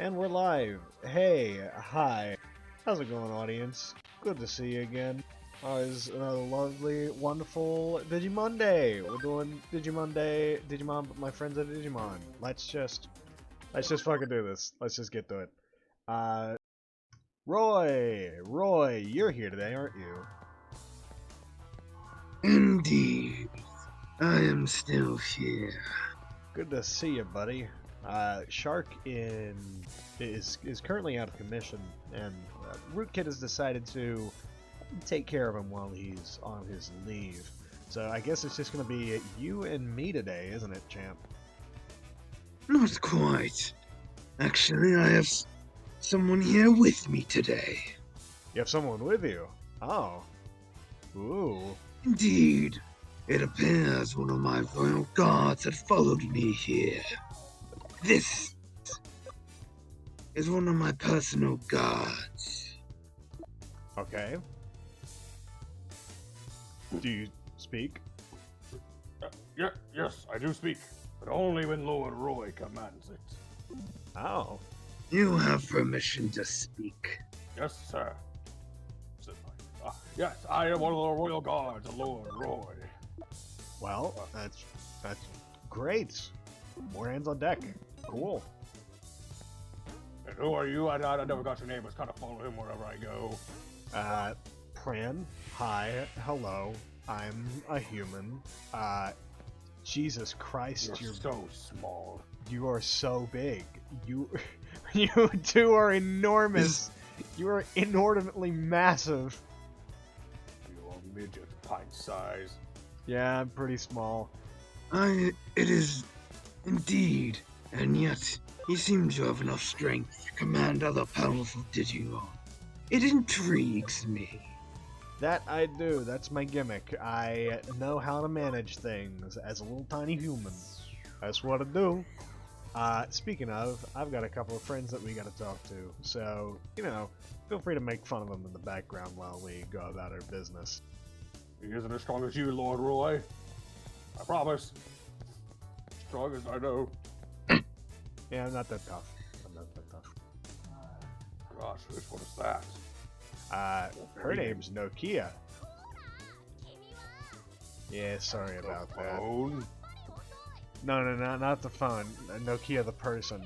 And we're live. Hey, hi. How's it going, audience? Good to see you again. It's another lovely, wonderful Digimon Day. We're doing Digimon Day, Digimon, but my friends at Digimon. Let's just fucking do this. Let's just get to it. Roy, you're here today, aren't you? Indeed, I am still here. Good to see you, buddy. Shark is currently out of commission, and Rootkit has decided to take care of him while he's on his leave. So I guess it's just gonna be you and me today, isn't it, champ? Not quite. Actually, I have someone here with me today. You have someone with you? Oh. Ooh. Indeed, it appears one of my royal guards had followed me here. This is one of my personal guards. Okay. Do you speak? Yes, I do speak, but only when Lord Roy commands it. Oh. You have permission to speak. Yes, sir. Yes, I am one of the royal guards of Lord Roy. Well, that's great. More hands on deck. Cool. And who are you? I never got your name. I just kind of follow him wherever I go. Pran. Hi. Hello. I'm a human. Jesus Christ, You're so small. You are so big. You two are enormous. You are inordinately massive. You're a midget, pint size. Yeah, I'm pretty small. It is indeed, and yet he seems to have enough strength to command other powerful Digimon. It intrigues me. That I do. That's my gimmick. I know how to manage things as a little tiny human. That's what I do. Speaking of, I've got a couple of friends that we gotta talk to, so, you know, feel free to make fun of them in the background while we go about our business. He isn't as strong as you, Lord Roy. I promise. Strong as I know. Yeah, I'm not that tough. I'm not that tough. Gosh, which one is that? Her name's Nokia. Yeah, sorry about that. Phone? No, not the phone. Nokia the person.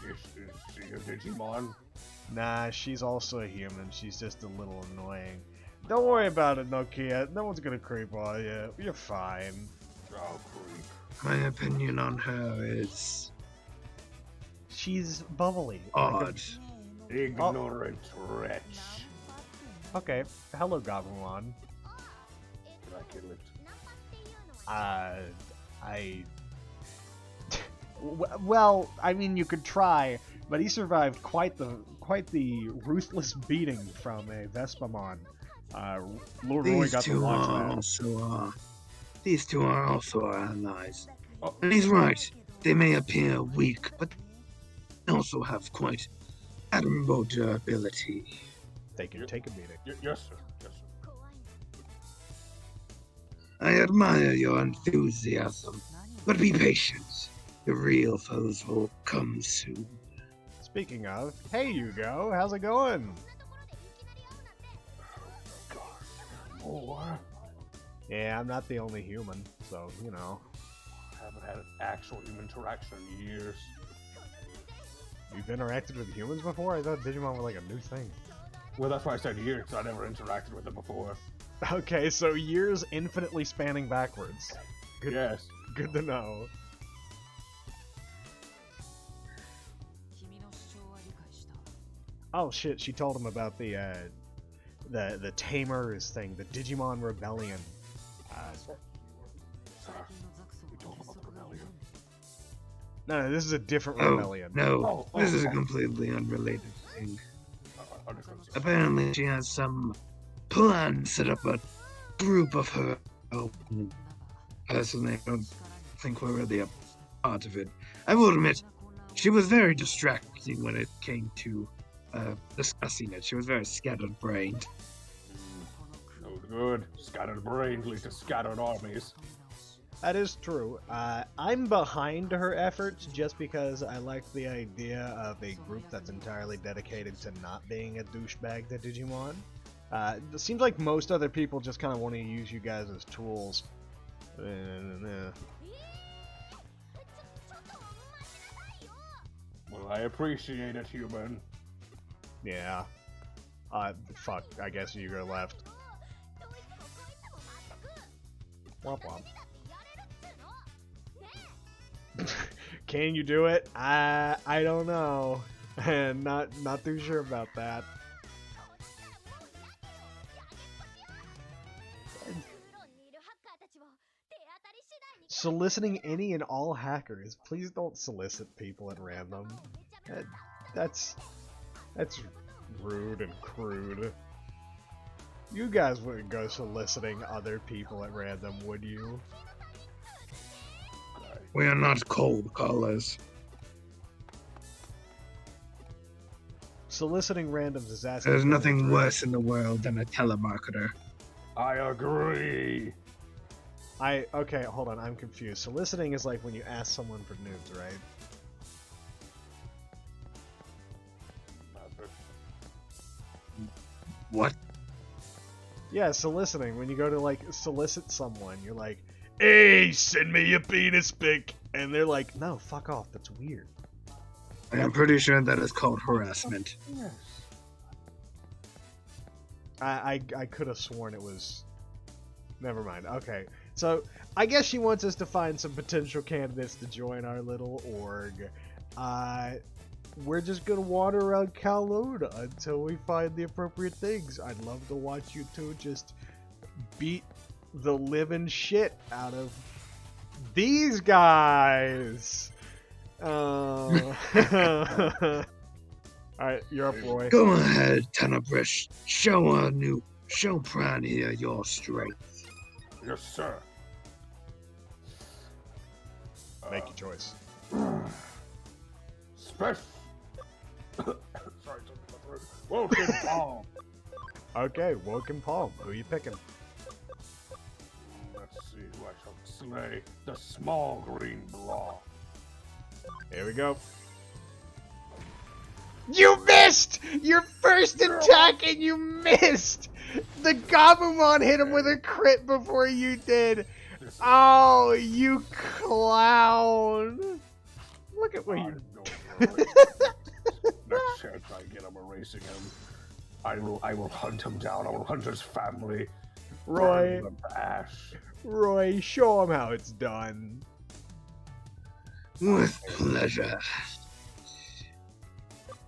Is she a Digimon? Nah, she's also a human. She's just a little annoying. Don't worry about it, Nokia. No one's gonna creep on you. You're fine. Oh, creep. My opinion on her is She's bubbly. odd. Ignorant wretch. Okay. Hello, Gabumon. Can I kill it? Well, I mean, you could try, but he survived quite the ruthless beating from a Vespamon. Lord Roy got to watch that. These two are also our allies. Oh. And he's right. They may appear weak, but they also have quite admirable durability. They can take a beating. Yes, sir. Yes, sir. I admire your enthusiasm, but be patient. The real foes will come soon. Speaking of, hey Yugo, how's it going? More? Yeah, I'm not the only human, so, you know. I haven't had an actual human interaction in years. You've interacted with humans before? I thought Digimon were like a new thing. Well, that's why I said years, because I never interacted with them before. Okay, so years infinitely spanning backwards. Good, Yes. Good to know. Oh shit, she told him about the Tamers thing, the Digimon Rebellion. Sir, we told him about the rebellion. No, this is a different Oh, rebellion. no, this is a completely unrelated thing. Understood, sir. Apparently, she has some plan to set up a group of her own. Personally, I don't think we're really a part of it. I will admit, she was very distracting when it came to discussing it. She was very scattered-brained. No good. Scattered brains lead to scattered armies. That is true. I'm behind her efforts just because I like the idea of a group that's entirely dedicated to not being a douchebag to Digimon. It seems like most other people just kind of want to use you guys as tools. Well, I appreciate it, human. Yeah. Fuck. I guess you go left. Womp womp. Can you do it? I don't know. And not too sure about that. Soliciting any and all hackers. Please don't solicit people at random. That's rude and crude. You guys wouldn't go soliciting other people at random, would you? We are not cold callers. Soliciting randoms is asking. There's nothing worse in the world than a telemarketer. I agree. Okay, hold on, I'm confused. Soliciting is like when you ask someone for nudes, right? What? Yeah, soliciting. When you go to like solicit someone, you're like, "Hey, send me a penis pic," and they're like, "No, fuck off. That's weird." I'm pretty sure that is called harassment. Yes. I could have sworn it was. Never mind. Okay, so I guess she wants us to find some potential candidates to join our little org. We're just gonna wander around Kaloda until we find the appropriate things. I'd love to watch you two just beat the living shit out of these guys. Alright, you're up, Roy. Go ahead, Tenebris. Show Pran here your strength. Yes, sir. Make your choice. Special. Sorry, something in my throat. Woken Palm. Okay, Woken Palm. Who are you picking? Let's see who I shall slay. The small green blob. Here we go. You missed! Your first attack and you missed! The Gabumon hit him with a crit before you did. Oh, you clown! Look at what you. Next chance I get, I'm erasing him. I will hunt him down. I will hunt his family. Roy, Burn them to ash. Roy, show him how it's done. With pleasure.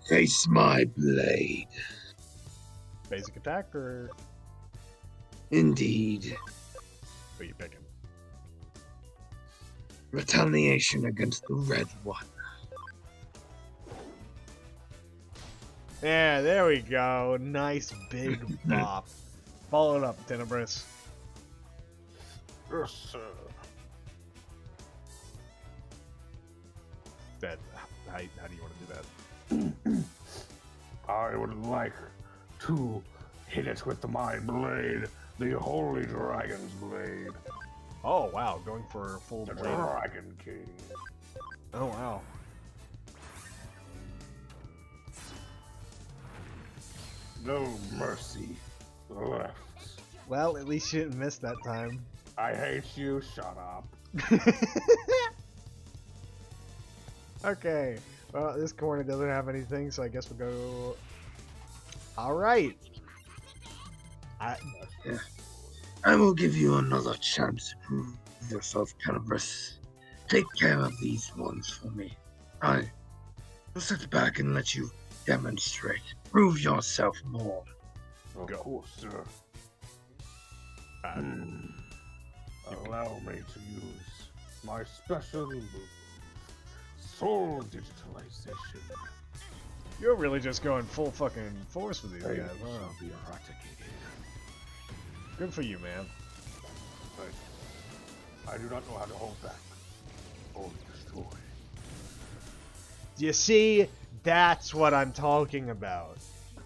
Face my blade. Basic attack or Indeed. who are you picking? Retaliation against the red one. Yeah, there we go. Nice big bop. Follow it up, Tenebris. Yes, sir. That, how do you want to do that? I would like to hit it with my blade, the Holy Dragon's blade. Oh wow, going for full The blade. Dragon King. Oh wow. No mercy left. Well, at least you didn't miss that time. I hate you. Shut up. Okay. Well, this corner doesn't have anything, so I guess we'll go. All right. I will give you another chance to prove yourself, Tenebris. Take care of these ones for me. I will sit back and let you demonstrate. Prove yourself more. Of Go. course, sir. Allow me to use my special move, soul digitalization. You're really just going full fucking force with these They guys, huh? shall be eradicated. Good for you, man. But I do not know how to hold back. Only destroy. You see, that's what I'm talking about.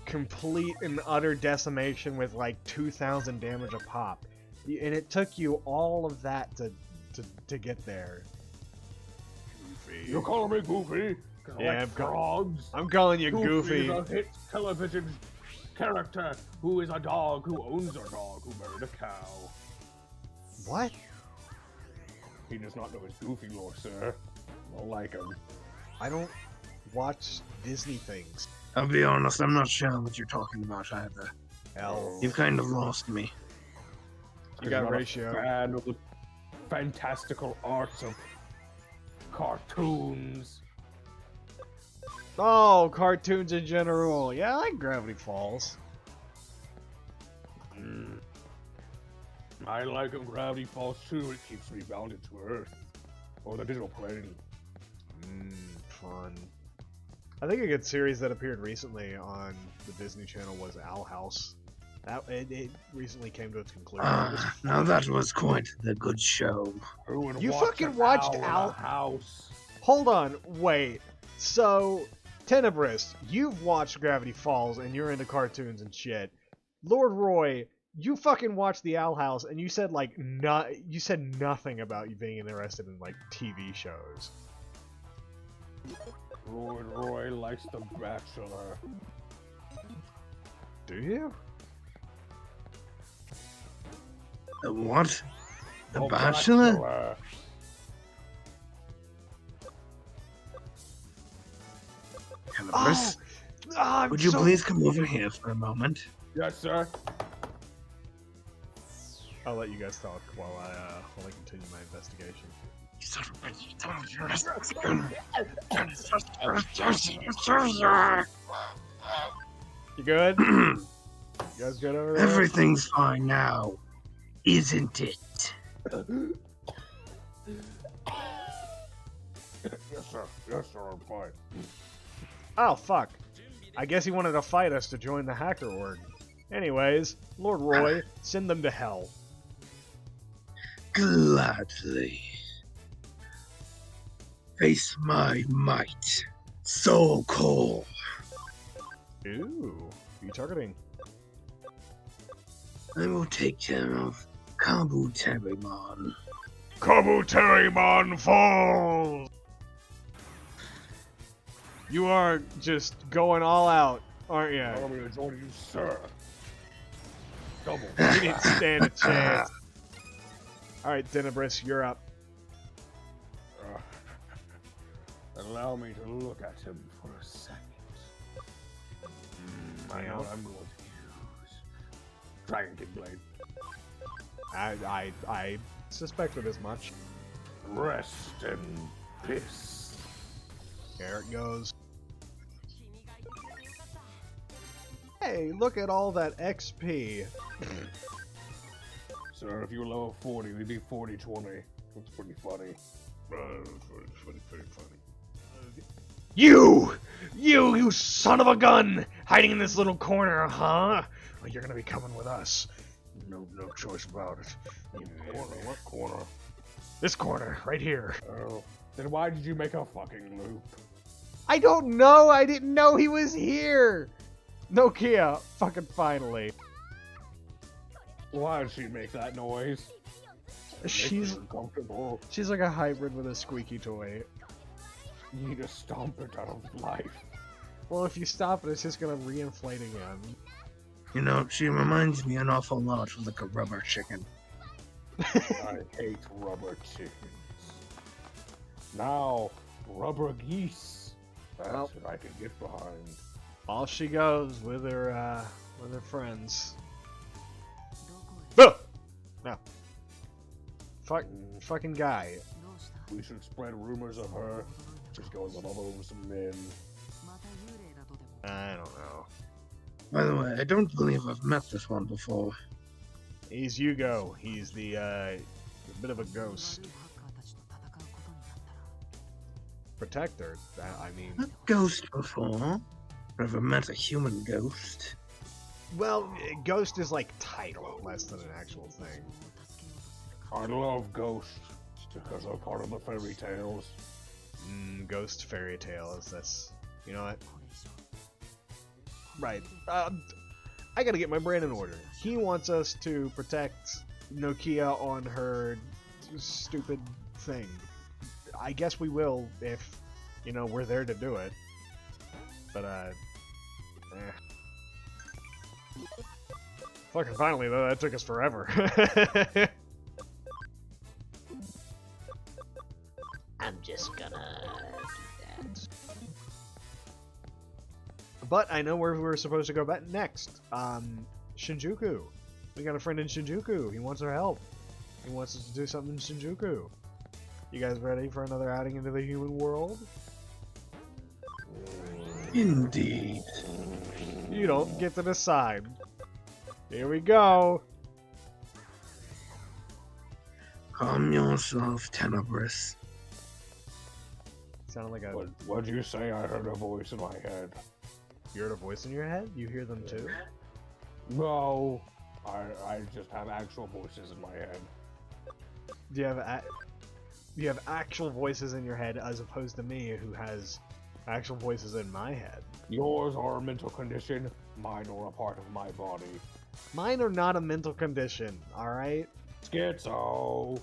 Complete and utter decimation with like 2,000 damage a pop. And it took you all of that to to get there. Goofy. You call me Goofy? 'Cause I Yeah, like frogs. I'm calling you Goofy. Goofy is a hit television character who is a dog who owns a dog who married a cow. What? He does not know his Goofy lore, sir. I don't like him. I don't watch Disney things. I'll be honest, I'm not sure what you're talking about either. Hell, You've kind of lost me. you got I'm not ratio. a fan of the fantastical arts of cartoons. Oh, cartoons in general. Yeah, I like Gravity Falls. I like when gravity falls too. It keeps me bounded to Earth or the digital plane. Fun. I think a good series that appeared recently on the Disney Channel was Owl House. It recently came to its conclusion. Now that was quite the good show. Who would You watch fucking an watched owl in Owl- a house? Hold on, wait. So, Tenebrous, you've watched Gravity Falls and you're into cartoons and shit. Lord Roy, you fucking watched the Owl House and you said you said nothing about you being interested in like TV shows. Lord Roy likes The Bachelor. Do you? The what? The Oh, Bachelor? Cannabis? Would you please come over here for a moment? Yes, sir. I'll let you guys talk while I continue my investigation. You son of a bitch, you son of You good? You guys good over there? Everything's fine now, isn't it? Yes, sir. Yes, sir. I'm fine. Oh, fuck. I guess he wanted to fight us to join the hacker org. Anyways, Lord Roy, send them to hell. Gladly. Face my might. Soul core. Ooh, who you targeting? I will take care of Kabuterimon. Compatriot Falls! You are just going all out, aren't you? I'm going to join you, sir. Double. You didn't stand a chance. Alright, Tenebrous, you're up. Allow me to look at him for a second. I know what I'm going to use. Dragon King Blade. I suspected as much. Rest in peace. There it goes. Hey, look at all that XP. Sir, if you were level 40, we'd be 40-20. That's pretty funny. Pretty funny. You son of a gun! Hiding in this little corner, huh? Well, you're gonna be coming with us. No choice about it. Corner? What corner? This corner, right here. Oh. Then why did you make a fucking loop? I don't know. I didn't know he was here. Nokia, fucking finally. Why did she make that noise? She's uncomfortable. she's like a hybrid with a squeaky toy. You need to stomp it out of life. Well, if you stop it, it's just gonna reinflate again. You know, she reminds me an awful lot of like a rubber chicken. I hate rubber chickens. Now, rubber geese. That's Well. what I can get behind. Off she goes with her friends. Oh! No. Fucking guy. We should spread rumors of her. She's going to love over some men. I don't know. By the way, I don't believe I've met this one before. He's Yugo. He's the bit of a ghost. Protector. I mean. Not ghost before. Never met a human ghost. Well, ghost is like title, less than an actual thing. I love ghosts because they're part of the fairy tales. Ghost fairy tales. That's, you know what? Right. I gotta get my brain in order. He wants us to protect Nokia on her stupid thing. I guess we will if, you know, we're there to do it. But, Fucking finally, though, that took us forever. I'm just gonna do that. But I know where we're supposed to go back next. Shinjuku. We got a friend in Shinjuku. He wants our help. He wants us to do something in Shinjuku. You guys ready for another outing into the human world? Indeed. You don't get to decide. Here we go. Calm yourself, Tenebris. Sounded like a... What'd you say? I heard a voice in my head. You heard a voice in your head? You hear them too? No, I just have actual voices in my head. Do you have actual voices in your head as opposed to me who has actual voices in my head? Yours are a mental condition, mine are a part of my body. Mine are not a mental condition, alright? Schizo.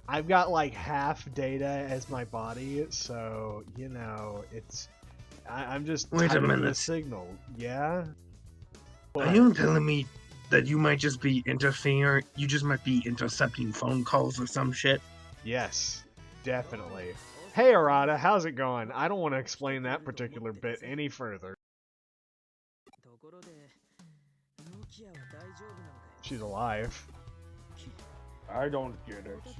I've got like half data as my body, so, you know, I'm just Wait a typing the minute. signal, yeah? Are you telling me that you might just be interfering? You just might be intercepting phone calls or some shit? Yes, definitely. Hey, Arata, how's it going? I don't want to explain that particular bit any further. She's alive. I don't get it. Is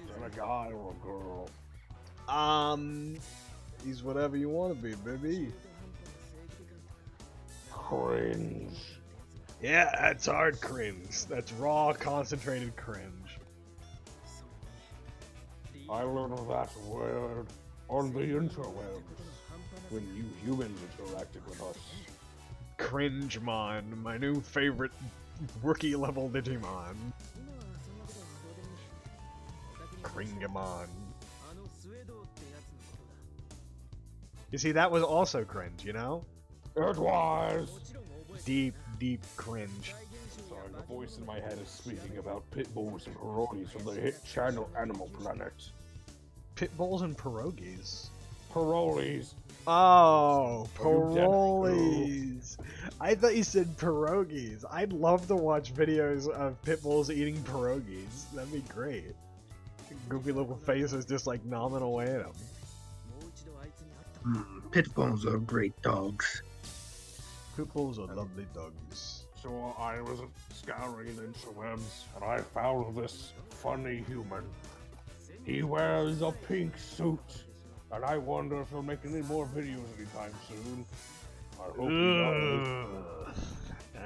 that a guy or a girl? He's whatever you want to be, baby. Cringe. Yeah, that's hard cringe. That's raw, concentrated cringe. I learned that word on the interwebs when you humans interacted with us. Cringemon, my new favorite rookie level Digimon. Kringamon. You see, that was also cringe, you know? It was! Deep, deep cringe. Sorry, the voice in my head is speaking about pit bulls and pierogies from the hit channel Animal Planet. Pit bulls and pierogies. Pierogies. Oh, Are you dead? pierogies. I thought you said pierogies. I'd love to watch videos of pit bulls eating pierogies. That'd be great. Goofy little faces just like gnawing away at them. Pit bulls are great dogs. Pit bulls are lovely dogs. So I was scouring the interwebs and I found this funny human. He wears a pink suit, and I wonder if he'll make any more videos anytime soon. I hope he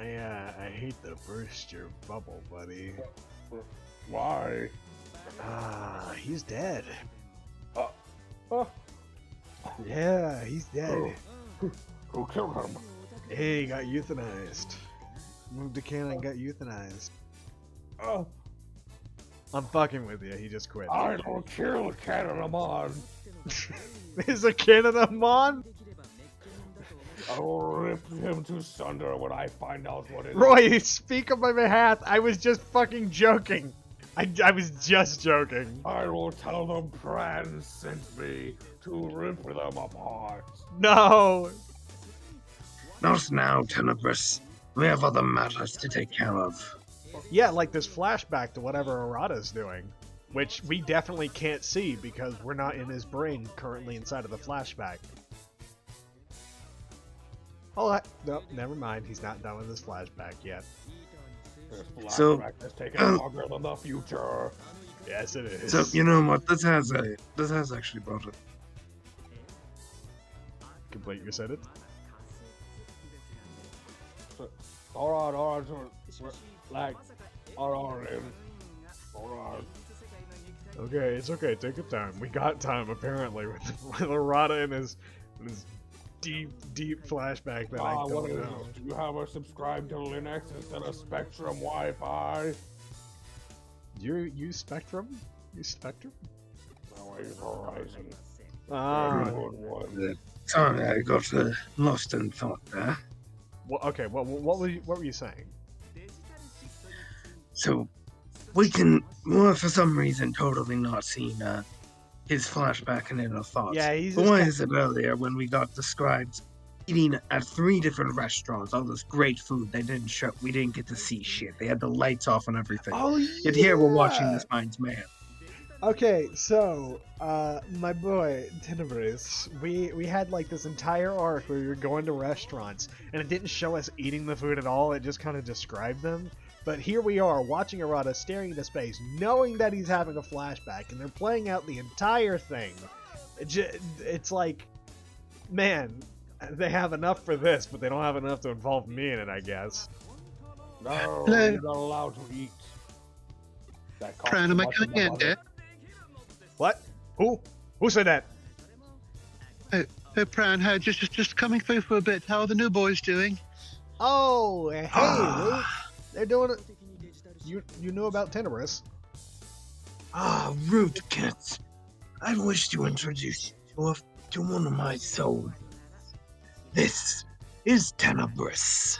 does. I hate to burst your bubble, buddy. Why? He's dead. Oh, Yeah, he's dead. who killed him? Hey, he got euthanized. Moved to Canada and got euthanized. Oh, I'm fucking with you, he just quit. I don't kill Canadamon. Is a Canadamon? I will rip him to sunder when I find out what it is. Roy, speak on my behalf. I was just fucking joking. I was just joking. I will tell them Pran sent me to rip them apart. No. Not now, Tenebris. We have other matters to take care of. Yeah, like this flashback to whatever Arata's doing, which we definitely can't see because we're not in his brain currently inside of the flashback. Oh, no, never mind. He's not done with his flashback yet. This So, flashback has taken longer than the future. Yes, it is. So you know what? This has actually brought it. Complete your sentence. Alright, like, alright. Okay, it's okay. Take your time. We got time apparently with Arata and his deep, deep flashback that I What don't is know. this? Do you have a subscribe to Linux instead of Spectrum Wi-Fi? You use Spectrum? Use Spectrum? No, I use Horizon. Ah. Good one. Sorry, I got lost in thought there. Well, okay. What were you saying? So we're for some reason totally not seeing his flashback and inner thoughts. Yeah, he's But just why is it earlier when we got described eating at 3 different restaurants, all this great food they didn't show, we didn't get to see shit. They had the lights off and everything. Oh, Yet here we're watching yeah! this man's man. Okay, so, my boy, Tenebris, we had, like, this entire arc where we were going to restaurants, and it didn't show us eating the food at all, it just kind of described them. But here we are, watching Arata staring into space, knowing that he's having a flashback, and they're playing out the entire thing. It's like, man, they have enough for this, but they don't have enough to involve me in it, I guess. No, Hello? you're not allowed to eat. That costs Fran, too am I much coming the in mother. there? What? Who? Who said that? Oh, Pran, how just coming through for a bit. How are the new boys doing? Oh, hey, Root. They're doing it. You knew about Tenebris. Rootkits. I wish to introduce you to one of my souls. This is Tenebris.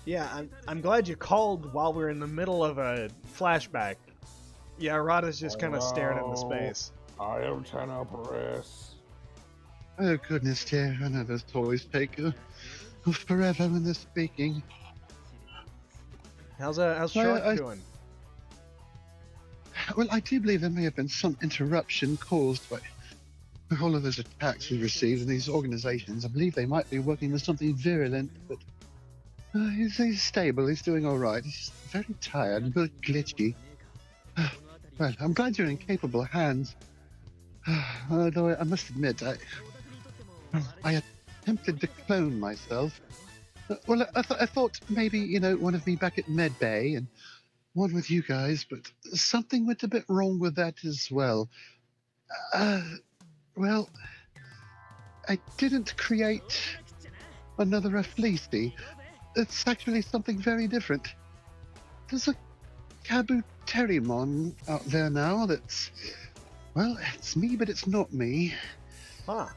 Yeah, I'm glad you called while we were in the middle of a flashback. Yeah, Arata's just kind of staring into space. I am Tenebris. Oh, goodness, dear. I know those toys take forever when they're speaking. How's Well, Shark doing? Well, I do believe there may have been some interruption caused by all of those attacks we received in these organizations. I believe they might be working with something virulent, but he's stable. He's doing all right. He's very tired, a bit glitchy. Well, I'm glad you're in capable hands. Although I must admit, I attempted to clone myself. Well, I thought maybe, one of me back at Med Bay and one with you guys, but something went a bit wrong with that as well. Well, I didn't create another Fleecy. It's actually something very different. There's a Kabuterimon out there now that's, well, it's me, but it's not me. Huh.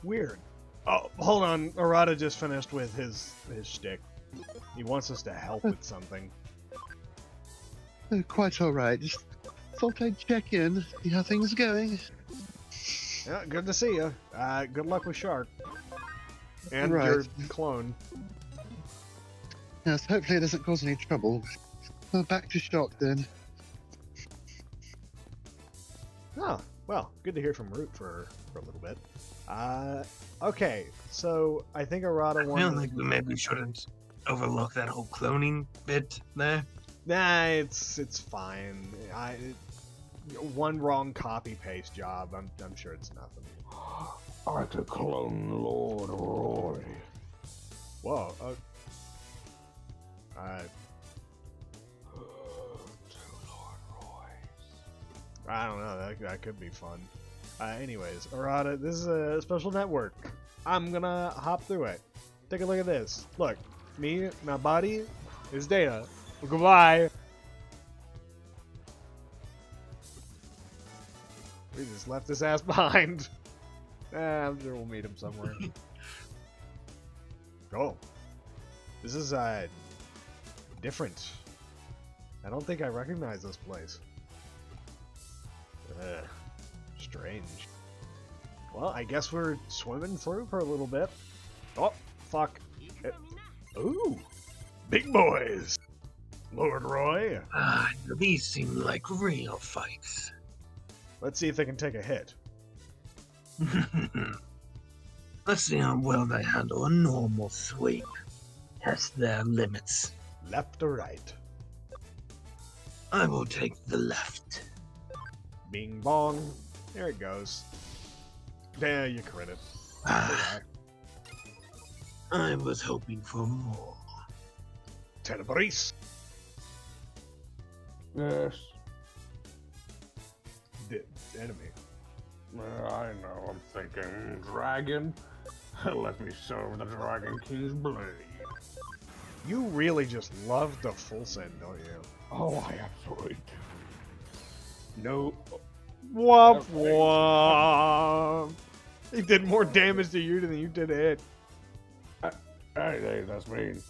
Weird. Oh, hold on. Arata just finished with his shtick. He wants us to help with something. Quite all right. Just thought I'd check in, see how things are going. Yeah, good to see you. Good luck with Shark. And Right. your clone. Yes, hopefully it doesn't cause any trouble. Well, back to Shock then. Oh, well, good to hear from Root for a little bit. Okay, so I think Arata I feel wanted... like we maybe shouldn't overlook that whole cloning bit there. Nah, it's fine. One wrong copy-paste job, I'm sure it's nothing. I could clone Lord Roy. Whoa, Two Lord Roys. I don't know, that could be fun. Anyways, Arata, this is a special network. I'm gonna hop through it. Take a look at this. Look, my body is data. Goodbye. We just left his ass behind. I'm sure we'll meet him somewhere. Oh. This is, different. I don't think I recognize this place. Strange. Well, I guess we're swimming through for a little bit. Oh, fuck. Ooh. Big boys. Lord Roy. These seem like real fights. Let's see if they can take a hit. Let's see how well they handle a normal sweep. Test their limits. Left or right? I will take the left. Bing bong. There it goes. Yeah, you credit. I was hoping for more. Tenebris. Yes. Enemy. I know, I'm thinking dragon. Let me serve the Dragon King's blade. You really just love the full send, don't you? Oh, I absolutely do. No. Womp womp. He did more damage to you than you did to it. Hey, that's mean.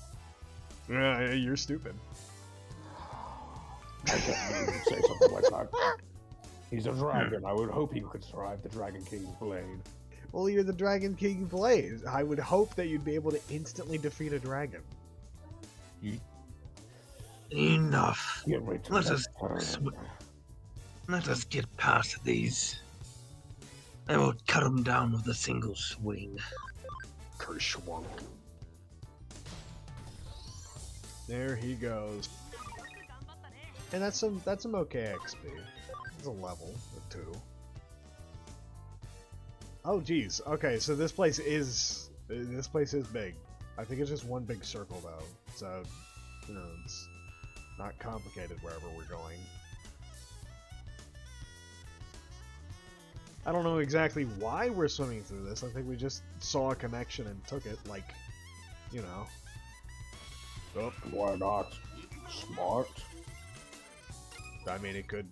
Yeah, you're stupid. I can't believe you'd say something like that. He's a dragon. I would hope he could survive the Dragon King's blade. Well, you're the Dragon King Blaze. I would hope that you'd be able to instantly defeat a dragon. Enough. Get ready to Let let us Let us get past these. I will cut them down with a single swing. Kershwunk. There he goes. And that's some okay XP. It's a level or 2. Oh geez. Okay, so this place is big. I think it's just one big circle though. So, you know, it's not complicated wherever we're going. I don't know exactly why we're swimming through this. I think we just saw a connection and took it, like, you know. Oh, why not? Smart. I mean, it could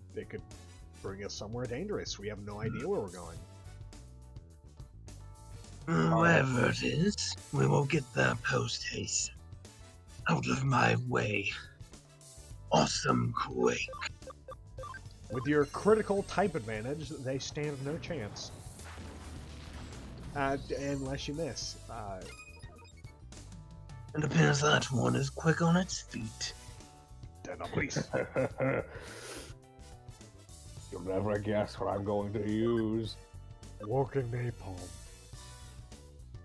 bring us somewhere dangerous. We have no idea where we're going. Wherever it is, we will get there post-haste. Out of my way. Awesome Quake. With your critical type advantage, they stand no chance. Unless you miss. It appears that one is quick on its feet. Then please. You'll never guess what I'm going to use. Woken napalm.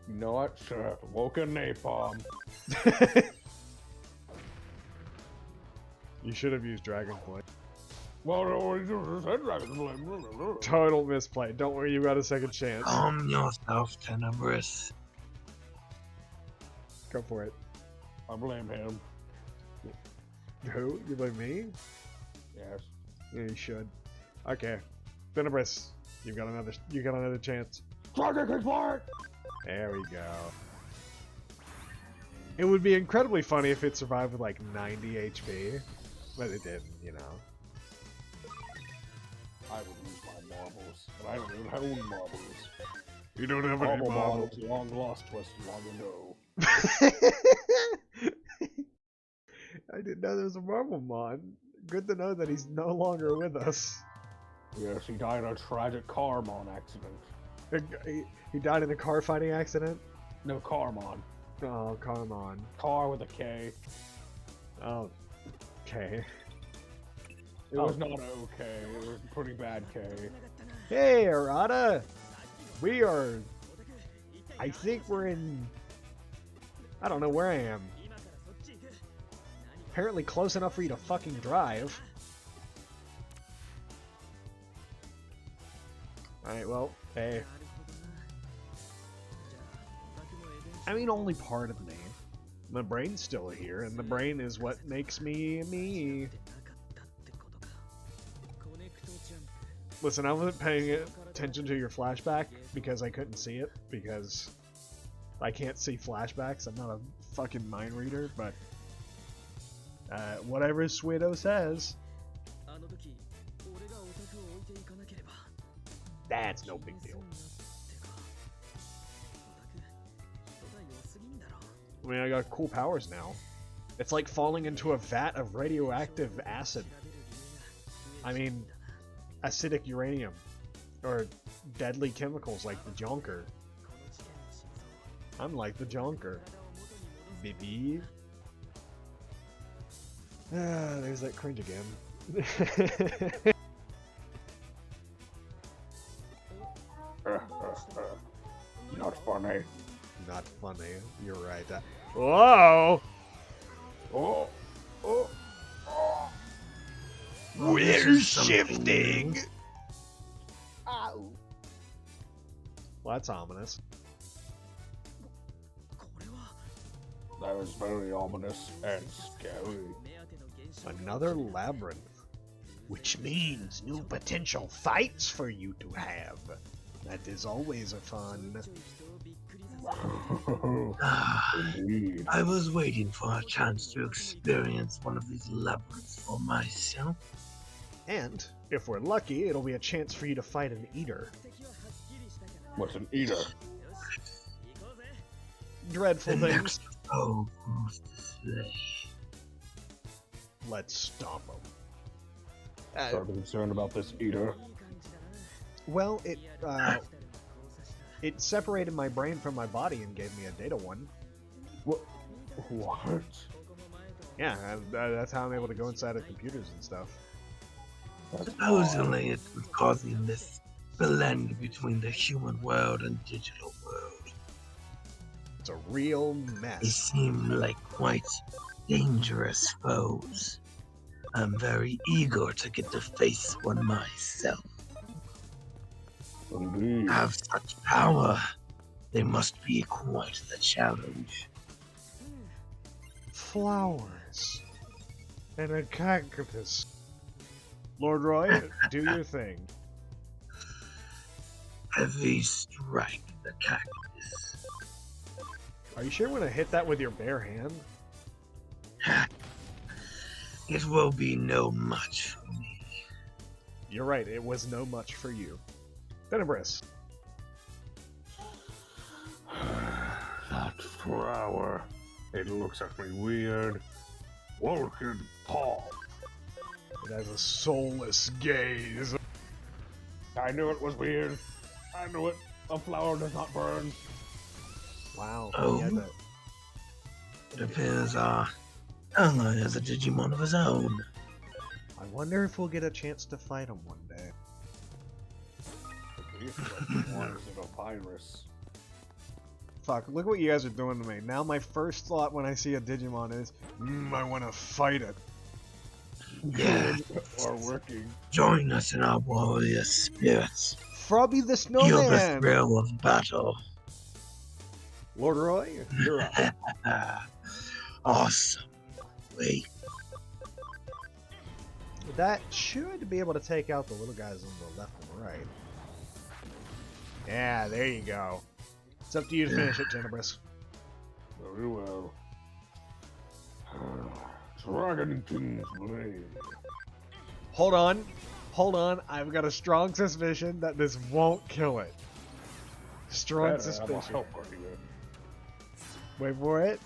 Not sure. Woken napalm. You should have used Dragon Flame. Well, no, said Dragon Flame. Total misplay. Don't worry, you got a second chance. Calm yourself, Tenebris. Go for it. I blame him. Who? You blame me? Yes. Yeah, you should. Okay. Tenebris, you got another chance. Dragon King Spark! There we go. It would be incredibly funny if it survived with like 90 HP, but it didn't, you know. I would use my marbles, but I don't even own marbles. You don't have any Marble marbles. marbles long lost to us long ago. I didn't know there was a Marblemon. Good to know that he's no longer with us. Yes, he died in a tragic Carmon accident. He died in a car fighting accident? No, Carmon. Oh, come on. Car with a K. Oh, okay. It was not a okay. It was a pretty bad K. Hey, Arata! We are... I think we're in... I don't know where I am. Apparently close enough for you to fucking drive. Alright, well, hey. I mean, only part of me. My brain's still here, and the brain is what makes me me. Listen, I wasn't paying attention to your flashback because I couldn't see it, because I can't see flashbacks. I'm not a fucking mind reader, but whatever Sweeto says, that's no big deal. I mean, I got cool powers now. It's like falling into a vat of radioactive acid. I mean, acidic uranium. Or deadly chemicals like the Jonker. I'm like the Jonker. Baby. Ah, there's that cringe again. Not funny. Not funny. You're right. Whoa! Oh! Oh! We're shifting! Ow! Well, that's ominous. That was very ominous and scary. Another labyrinth. Which means new potential fights for you to have. That is always a fun. Indeed. I was waiting for a chance to experience one of these labyrinths for myself. And, if we're lucky, it'll be a chance for you to fight an eater. What's an eater? Dreadful The things. next foe wants to slay. Let's stop them. Started concerned about this eater. Well, it separated my brain from my body and gave me a data one. What? Yeah, that's how I'm able to go inside of computers and stuff. That's Supposedly it was causing this blend between the human world and digital world. It's a real They mess. seem like quite dangerous foes. I'm very eager to get to face one myself. Indeed. Have such power. They must be quite the challenge. Flowers. And a cactus. Lord Roy, do your thing. Heavy strike the cactus. Are you sure you want to hit that with your bare hand? It will be no match for me. You're right, it was no much for you. Tenebris. That flower. It looks at me weird. Vulcan paw. It has a soulless gaze. I knew it was weird. I knew it. A flower does not burn. Wow. Oh. He had that. It appears our ally has a Digimon of his own. I wonder if we'll get a chance to fight him one day. These are ones of a virus. Fuck, look what you guys are doing to me. Now my first thought when I see a Digimon is, I want to fight it. Yeah, Are working. join us in our warrior spirits. Frobby the Feel the Snowman! thrill of battle. Lord Roy, you're up. Awesome. Wait, That should be able to take out the little guys on the left and right. Yeah, there you go. It's up to you to finish it, Tenebris. Very well. Dragon King's Blade. Hold on. I've got a strong suspicion that this won't kill it. Strong Better have a suspicion. helper here. Wait for it.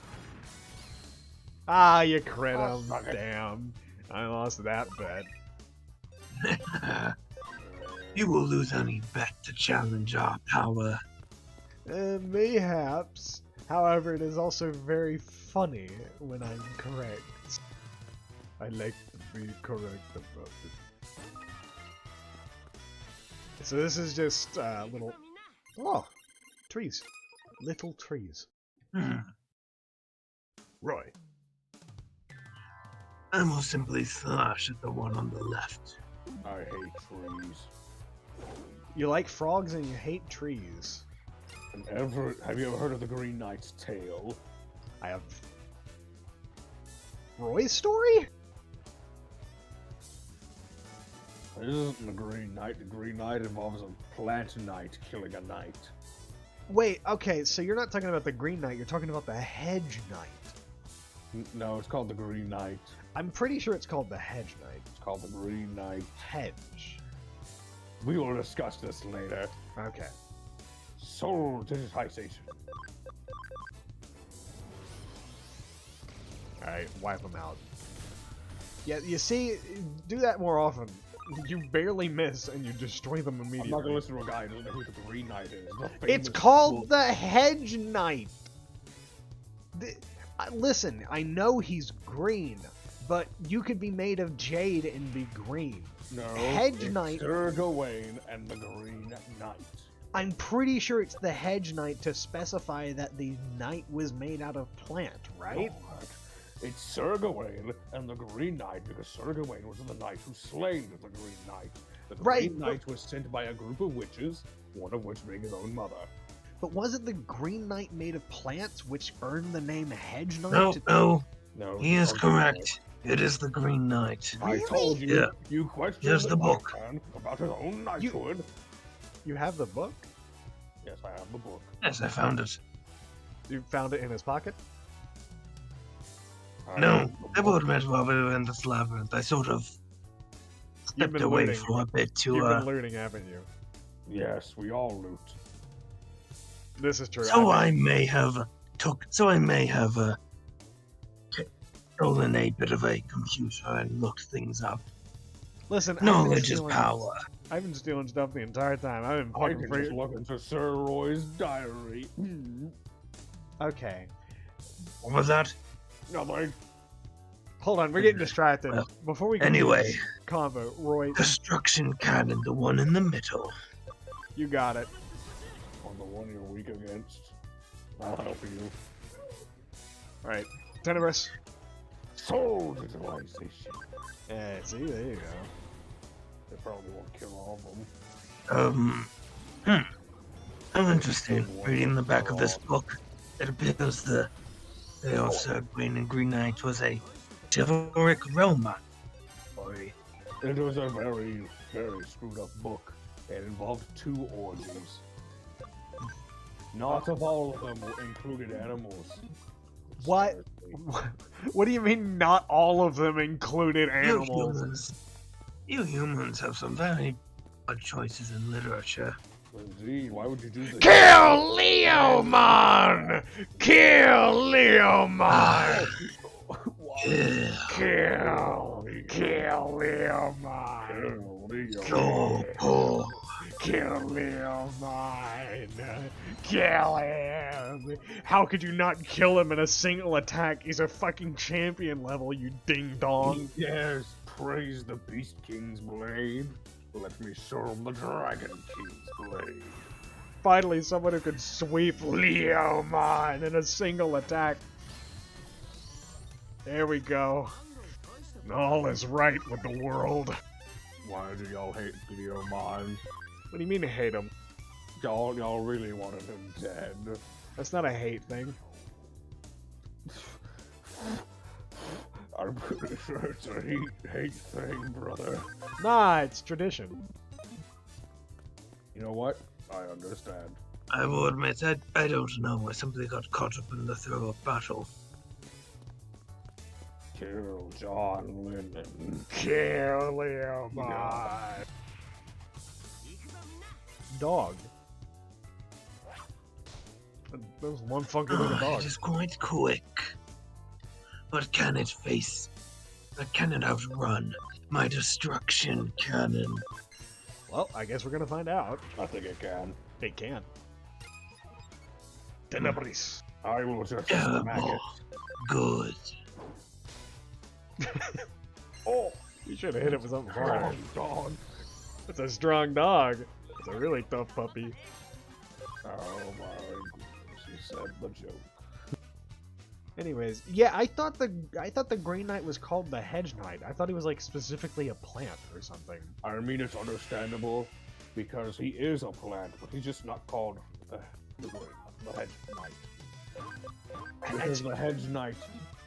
Ah, you crit Oh, him. fuck it. Damn. I lost that bet. you will lose any bet to challenge our power. Mayhaps. However, it is also very funny when I'm correct. I like to be correct about it. So this is just little... Oh! Trees. Little trees. Hmm. Roy. I will simply slash at the one on the left. I hate trees. You like frogs and you hate trees. And have you ever heard of the Green Knight's tale? I have... Roy's story? This isn't the Green Knight. The Green Knight involves a plant knight killing a knight. Wait, okay, so you're not talking about the Green Knight, you're talking about the Hedge Knight. No, it's called the Green Knight. I'm pretty sure it's called the Hedge Knight. It's called the Green Knight. Hedge. We will discuss this later. Okay. Soul digitization. Alright, wipe them out. Yeah, you see, do that more often. You barely miss and you destroy them I'm immediately. not gonna listen to a guy who doesn't know who the Green Knight is. The It's famous called bull- the Hedge Knight! Listen, I know he's green, but you could be made of jade and be green. No, Hedge it's Knight. Sir Gawain and the Green Knight. I'm pretty sure it's the Hedge Knight to specify that the knight was made out of plant, right? What? It's Sir Gawain and the Green Knight because Sir Gawain was the knight who slayed the Green Knight. The Green Right, but- Knight was sent by a group of witches, one of which being his own mother. But wasn't the Green Knight made of plants, which earned the name Hedge Knight? No, no, No, he is Sir correct. It is the Green Knight. Gawain. I told you, Yeah. you questioned Here's the book. man about his own knighthood. You have the book? Yes, I have the book. Yes, I found it. You found it in his pocket? No, have the I will book. admit while we were in this labyrinth, I sort of You've stepped been away looting. for a bit You've to, been looting, haven't you? Yes, we all loot. This is true. so I I may have stolen a bit of a computer and looked things up. Listen, Knowledge is power. I've been stealing stuff the entire time. I've been I fucking can free. just look into Sir Roy's diary. Okay. What was that? Nothing. Hold on, we're getting distracted. Well, Before we anyway. continue this convo, Roy, Destruction cannon, the one in the middle. you got it. On the one you're weak against. I'll help you. Alright. Tenebris. Soul digitalization. Yeah, see, there you go. They probably won't kill all of them. I'm interested in reading the back of this book. It appears the Sir Green and Green Knight was a chivalric Roman. Boy. It was a very, very screwed up book. It involved 2 orgies. Not of all of them included animals. What? What do you mean not all of them included animals? You humans have some very odd choices in literature. Indeed, why would you do this? Kill Leomon! Kill Leomon! Kill Leomon! Kill Leomon! Kill him! How could you not kill him in a single attack? He's a fucking champion level, you ding dong. Yes, praise the Beast King's blade. Let me show him the Dragon King's blade. Finally, someone who could sweep Leomon in a single attack. There we go. All is right with the world. Why do y'all hate Digimon? What do you mean hate him? Y'all really wanted him dead. That's not a hate thing. I'm pretty sure it's a hate thing, brother. Nah, it's tradition. You know what? I understand. I will admit, I don't know. I simply got caught up in the throw of battle. Kill John Lennon. Kill Leomon. Dog. That was one funky little dog. It is quite quick. But can it face? Can it outrun my destruction cannon? Well, I guess we're gonna find out. I think it can. It can. Tenebris. I will just smack it. Good. Oh, You should have hit it with something hard. dog. It's a strong dog. It's a really tough puppy. Oh my goodness, he said the joke. Anyways, yeah, I thought the Green Knight was called the Hedge Knight. I thought he was like specifically a plant or something. I mean, it's understandable because he is a plant, but he's just not called the Hedge Knight. Because the Hedge Knight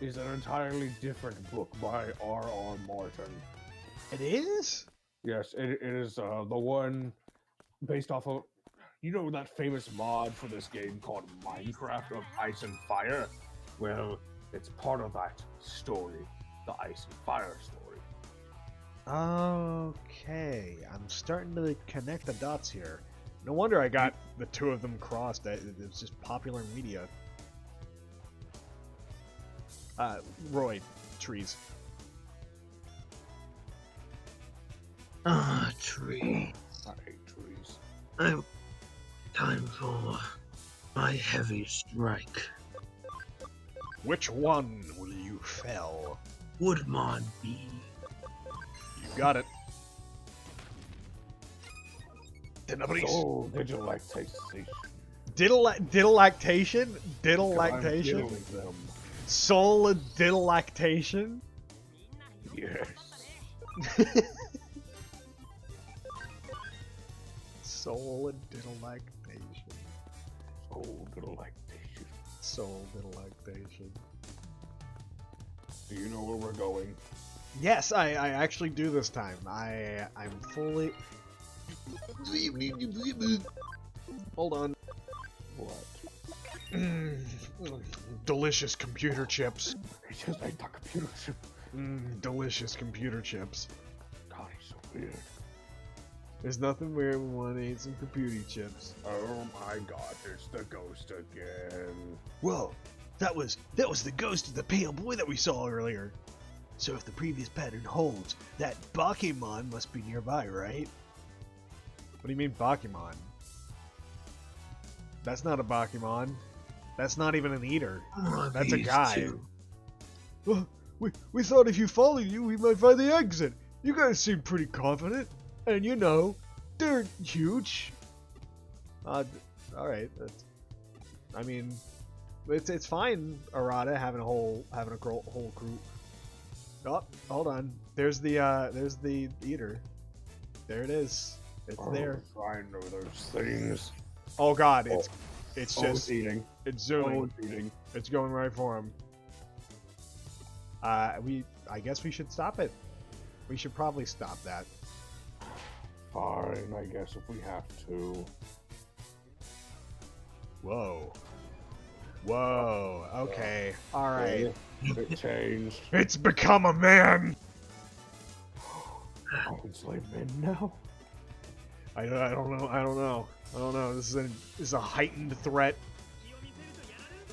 is an entirely different book by R.R. Martin. It is? Yes, it is the one based off of, you know, that famous mod for this game called Minecraft of Ice and Fire? Well, it's part of that story, the Ice and Fire story. Okay, I'm starting to connect the dots here. No wonder I got the 2 of them crossed. It was just popular media. Roy, trees. Tree. I hate trees. Time for my heavy strike. Which one will you fell? Woodmon B. You got it. Tenebris. Oh, digilactation. Diddle-lactation? I'm Diddle-lactation? diddling them. Soul diddle-lactation? Yes. Soul diddle-lactation. Oh, digilactation. Soul diddle-lactation. Do you know where we're going? Yes, I actually do this time. I'm fully... Hold on. What? Delicious computer chips. He just ate the computer chip. Delicious computer chips. God, he's so weird. There's nothing weird when one eats some computer chips. Oh my god, it's the ghost again. Whoa, that was the ghost of the pale boy that we saw earlier. So if the previous pattern holds, that Bakemon must be nearby, right? What do you mean Bakemon? That's not a Bakemon. That's not even an eater. That's a These guy. two. Well, we thought if you followed you, we might find the exit. You guys seem pretty confident. And you know, they're huge. Alright. I mean, it's fine, Arata, having a whole crew. Oh, hold on. There's the eater. There it is. It's there. I know those things. Oh god, it's Oh, just it's eating. it's zooming. Oh, it's eating. It's going right for him. I guess we should stop it. We should probably stop that. Fine, I guess if we have to. Whoa. Whoa. Okay. All right. It changed. It's become a man. I can slave men now. I don't know. This is a heightened threat.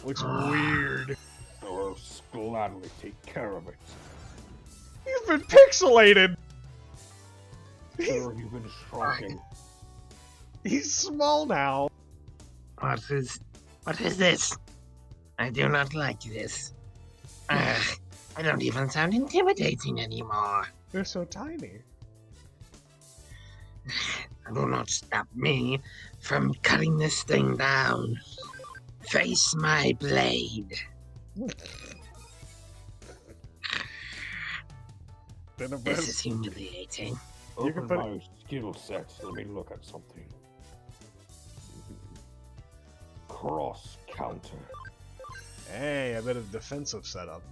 Looks weird. I'll gladly take care of it. He's been pixelated. Sure, you've been shrunken. He's small now. What is this? I do not like this. I don't even sound intimidating anymore. They're so tiny. Do not stop me from cutting this thing down. Face my blade. This is humiliating. You can Open put my skill set. Let me look at something. Cross counter. Hey, a bit of defensive setup.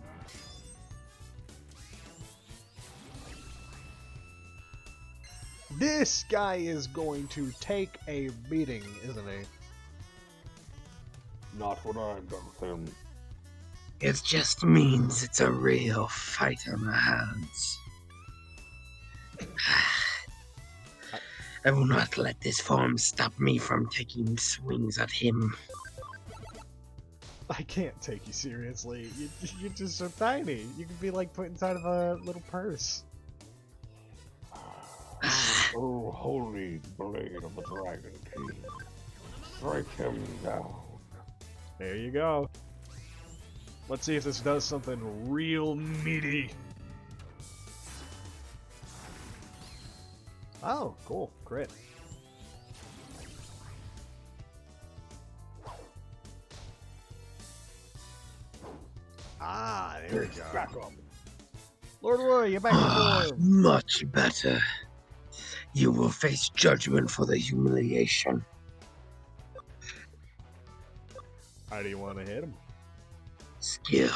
This guy is going to take a beating, isn't he? Not what I've done with him. It just means it's a real fight on the hands. I will not let this form stop me from taking swings at him. I can't take you seriously. You're just so tiny. You could be like put inside of a little purse. Oh, holy blade of the Dragon King. Strike him down. There you go. Let's see if this does something real meaty. Oh, cool. Crit. Ah, there we go. Back up. Lord Roy, you're back in form. Much better. You will face judgment for the humiliation. How do you want to hit him? Skill.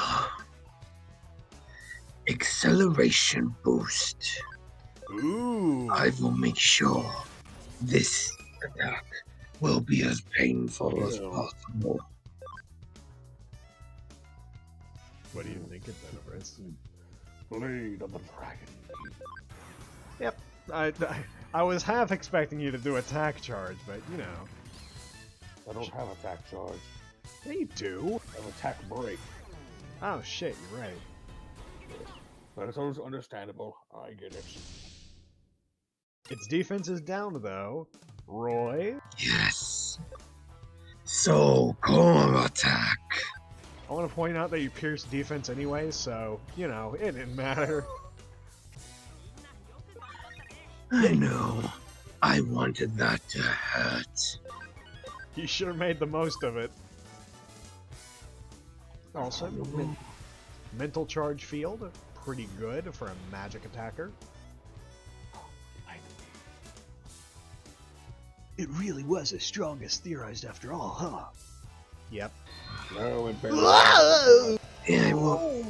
Acceleration boost. Ooh. I will make sure this attack will be as painful as possible. What do you think it does, Blade of the Dragon King. Yep. I was half expecting you to do attack charge, but you know. I don't have attack charge. Yeah, you do. I have attack break. Oh shit, you're right. That is always understandable. I get it. Its defense is down though. Roy? Yes. So, core attack. I want to point out that you pierced defense anyway, so, you know, it didn't matter. I know. I wanted that to hurt. You should have made the most of it. Also, mental charge field, pretty good for a magic attacker. It really was as strong as theorized after all, huh? Yep. No, it barely. Yeah, well,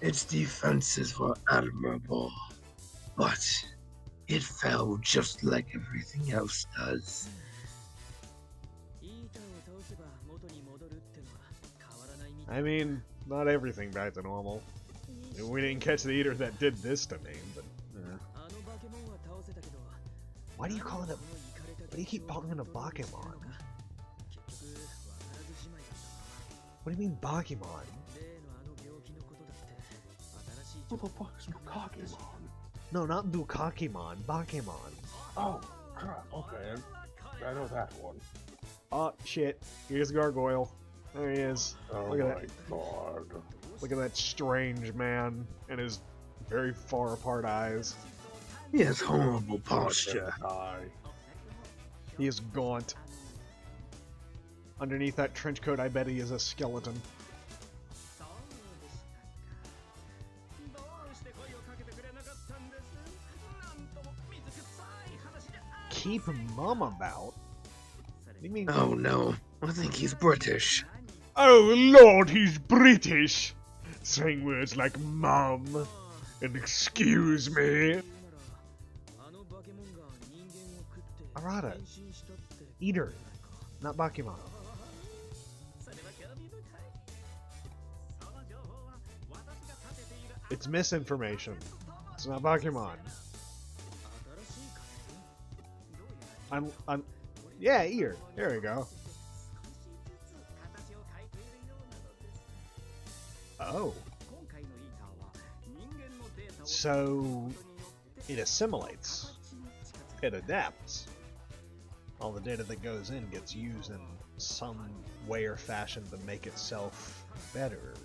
its defenses were admirable, but it fell just like everything else does. I mean, not everything back to normal. We didn't catch the eater that did this to me, but... Why do you call it a... Why do you keep calling it a Bakemon? What do you mean Bakemon? Who the fuck is Dukakimon? No, not Dukakimon, Bakemon. Oh, crap. Okay, I know that one. Oh, shit. Here's Gargoyle. There he is. Oh Look at my that. god. Look at that strange man and his very far apart eyes. He has horrible posture. He is gaunt. Underneath that trench coat, I bet he is a skeleton. Keep mum about? What do you mean? Oh no, I think he's British. Oh lord, he's British! Saying words like mum and excuse me. Arata. Eater, not Bakemon. It's misinformation. It's not Bakemon. Yeah, ear. There we go. Oh. So, it assimilates. It adapts. All the data that goes in gets used in some way or fashion to make itself better.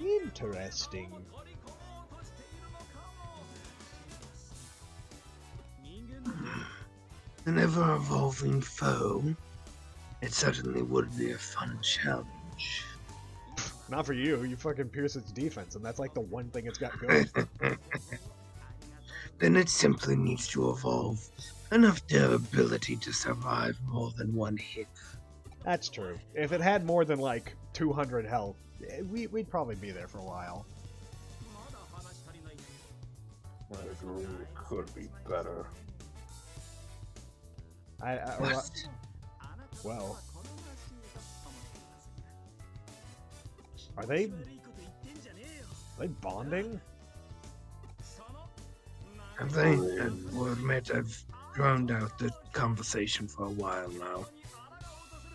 Interesting. An ever-evolving foe. It certainly would be a fun challenge. Not for you. You fucking pierce its defense, and that's like the one thing it's got going. Then it simply needs to evolve enough durability to survive more than one hit. That's true. If it had more than like 200 health, we'd probably be there for a while. It really could be better. Well, are they bonding? Have they? I will admit I've drowned out the conversation for a while now.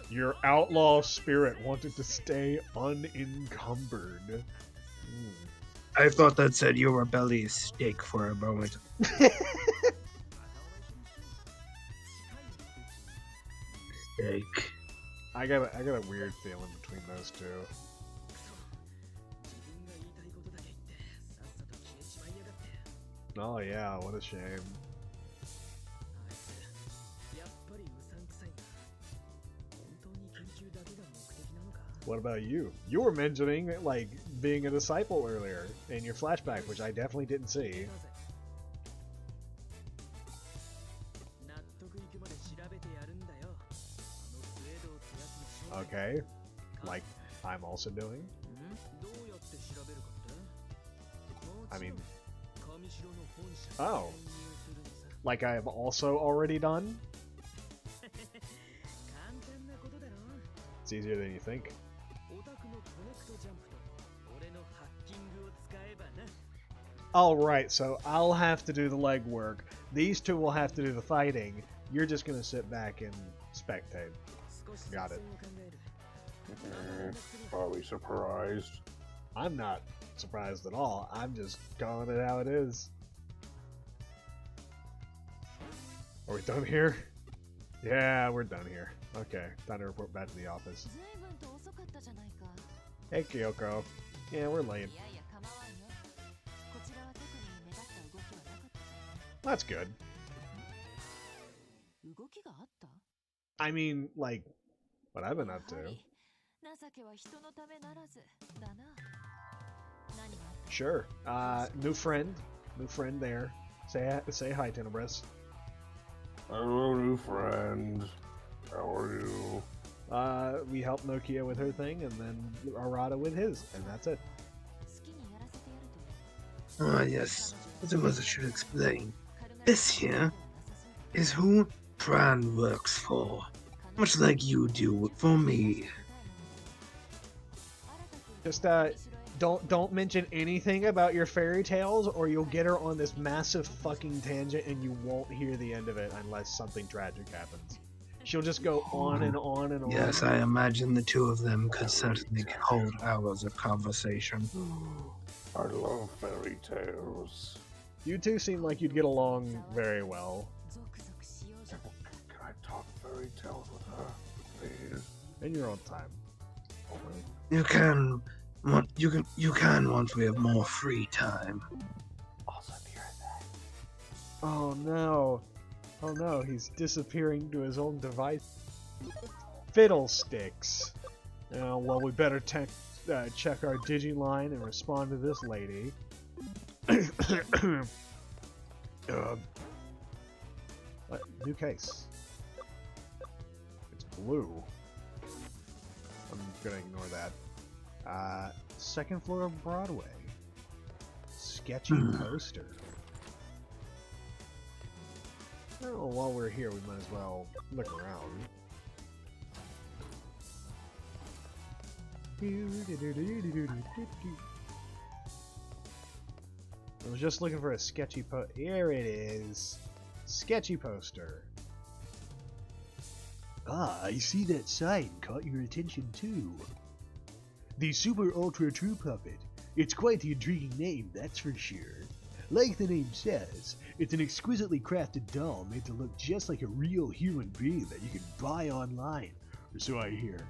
Your outlaw spirit wanted to stay unencumbered. I thought that said your rebellious steak for a moment. Steak. I got a weird feeling between those two. Oh yeah, what a shame. What about you? You were mentioning, like, being a disciple earlier in your flashback, which I definitely didn't see. Okay. Like, I'm also doing? I mean... Oh. Like I have also already done? It's easier than you think. Alright, so I'll have to do the legwork. These two will have to do the fighting. You're just gonna sit back and spectate. Got it. Probably surprised. I'm not surprised at all. I'm just calling it how it is. Are we done here? Yeah, we're done here. Okay, time to report back to the office. Hey, Kyoko. Yeah, we're late. That's good. I mean, like, what I've been up to. Sure. New friend there. Say hi, Tenebris. Hello, new friend. How are you? We helped Nokia with her thing, and then Arata with his, and that's it. Ah, yes. I suppose I should explain. This here is who Pran works for. Much like you do for me. Just, don't mention anything about your fairy tales, or you'll get her on this massive fucking tangent, and you won't hear the end of it unless something tragic happens. She'll just go on and on and on. Yes, I imagine the two of them could certainly hold hours of conversation. I love fairy tales. You two seem like you'd get along very well. Can I talk fairy tales with her, please? In your own time. You can once we have more free time. Also hear that. Oh no. Oh no, he's disappearing to his own device. Fiddlesticks. Well, we better check our Digiline and respond to this lady. What? New case. It's blue. I'm gonna ignore that. Second floor of Broadway. Sketchy poster. Well, while we're here, we might as well look around. I was just looking for a sketchy Here it is. Sketchy poster. Ah, I see that sign caught your attention too. The Super Ultra True Puppet. It's quite the intriguing name, that's for sure. Like the name says, it's an exquisitely crafted doll made to look just like a real human being that you can buy online. Or so I hear.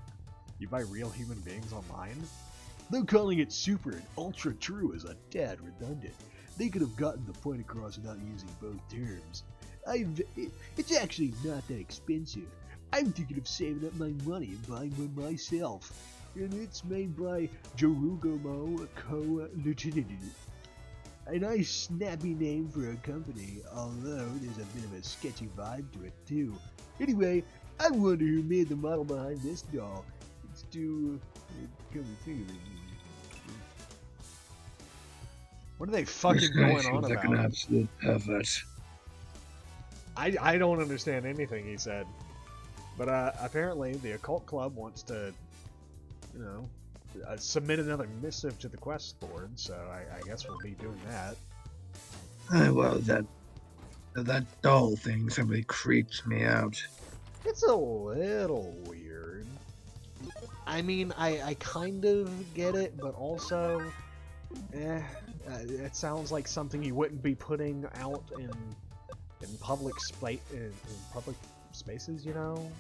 You buy real human beings online? Though calling it super and ultra true is a tad redundant. They could have gotten the point across without using both terms. It's actually not that expensive. I'm thinking of saving up my money and buying one myself. And it's made by Jorugomo Co-Lieutenant. A nice snappy name for a company, although there's a bit of a sketchy vibe to it too. Anyway, I wonder who made the model behind this doll. It's too... What are they fucking going on like about? an absolute pervert. I don't understand anything he said. But apparently the Occult Club wants to, you know, submit another missive to the quest board, so I guess we'll be doing that. Well, that doll thing simply creeps me out. It's a little weird. I mean, I kind of get it, but also, it sounds like something you wouldn't be putting out in public in public spaces, you know.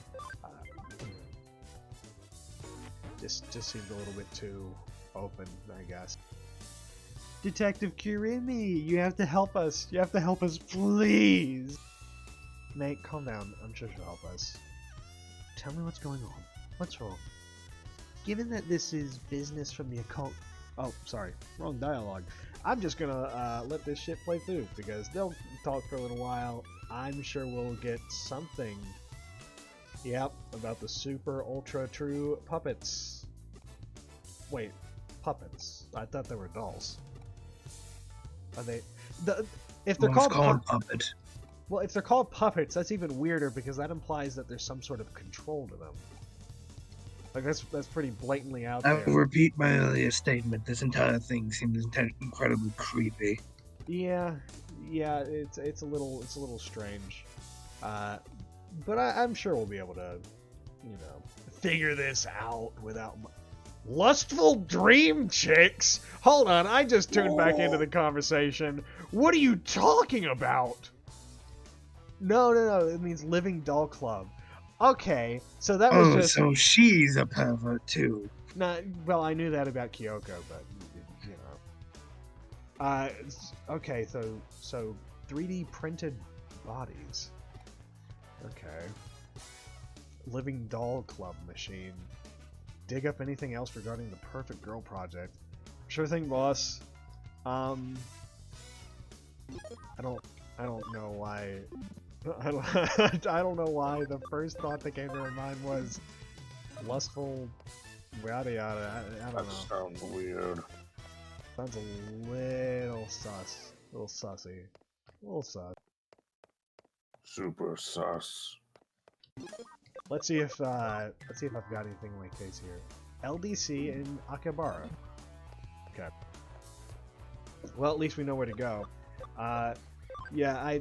Just seemed a little bit too open, I guess. Detective Kirimi, you have to help us. You have to help us, please. Mate, calm down. I'm sure she'll help us. Tell me what's going on. What's wrong? Given that this is business from the occult... Oh, sorry. Wrong dialogue. I'm just gonna let this shit play through, because they'll talk for a little while. I'm sure we'll get something... Yep, about the super ultra true puppets. Wait, puppets? I thought they were dolls. Are they? If they're called puppet. Well, if they're called puppets, that's even weirder because that implies that there's some sort of control to them. Like that's pretty blatantly out there. I will repeat my earlier statement. This entire thing seems incredibly creepy. Yeah, it's a little strange. But I'm sure we'll be able to, you know, figure this out without... Lustful dream chicks? Hold on, I just tuned back into the conversation. What are you talking about? No, it means Living Doll Club. Okay, so that was just... so she's a pervert too. Well, I knew that about Kyoko, but, you know. Okay, so 3D printed bodies. Okay. Living Doll Club machine. Dig up anything else regarding the Perfect Girl project. Sure thing, boss. I don't know why. I don't know why the first thought that came to my mind was lustful, yada yada. I don't know. That sounds weird. Sounds a little sus, a little sussy, a little sus. Super sus. Let's see if I've got anything like case here. LDC in Akihabara. Okay. Well, at least we know where to go. Yeah,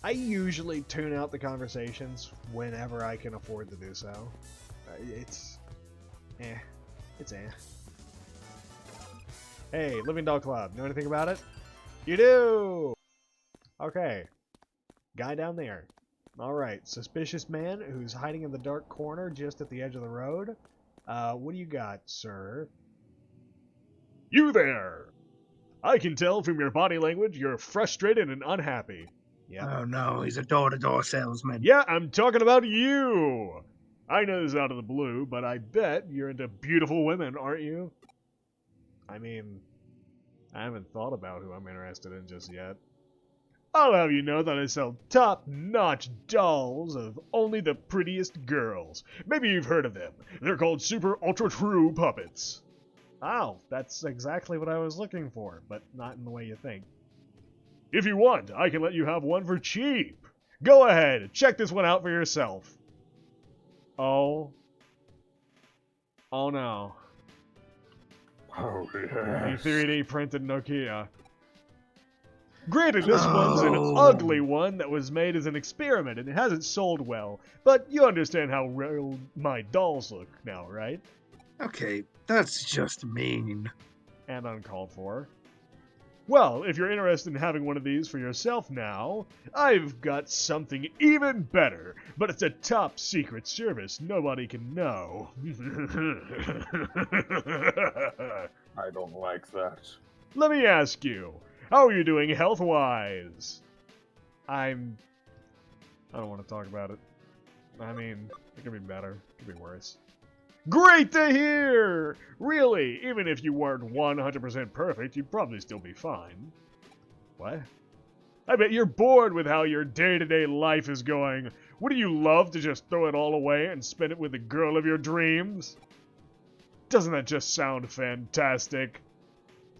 I usually tune out the conversations whenever I can afford to do so. It's eh. It's eh. Hey, Living Dog Club, know anything about it? You do! Okay. Guy down there. Alright, suspicious man who's hiding in the dark corner just at the edge of the road. What do you got, sir? You there! I can tell from your body language you're frustrated and unhappy. Yeah. Oh no, he's a door-to-door salesman. Yeah, I'm talking about you! I know this is out of the blue, but I bet you're into beautiful women, aren't you? I mean, I haven't thought about who I'm interested in just yet. I'll have you know that I sell top-notch dolls of only the prettiest girls. Maybe you've heard of them. They're called Super Ultra True Puppets. Oh, that's exactly what I was looking for, but not in the way you think. If you want, I can let you have one for cheap. Go ahead, check this one out for yourself. Oh. Oh no. Oh, The yes. 3D printed Nokia. Granted, this one's an Oh. ugly one that was made as an experiment and it hasn't sold well, but you understand how real my dolls look now, right? Okay, that's just mean. And uncalled for. Well, if you're interested in having one of these for yourself now, I've got something even better, but it's a top secret service nobody can know. I don't like that. Let me ask you, how are you doing health-wise? I don't want to talk about it. I mean, it could be better. It could be worse. Great to hear! Really, even if you weren't 100% perfect, you'd probably still be fine. What? I bet you're bored with how your day-to-day life is going. Wouldn't you love to just throw it all away and spend it with the girl of your dreams? Doesn't that just sound fantastic?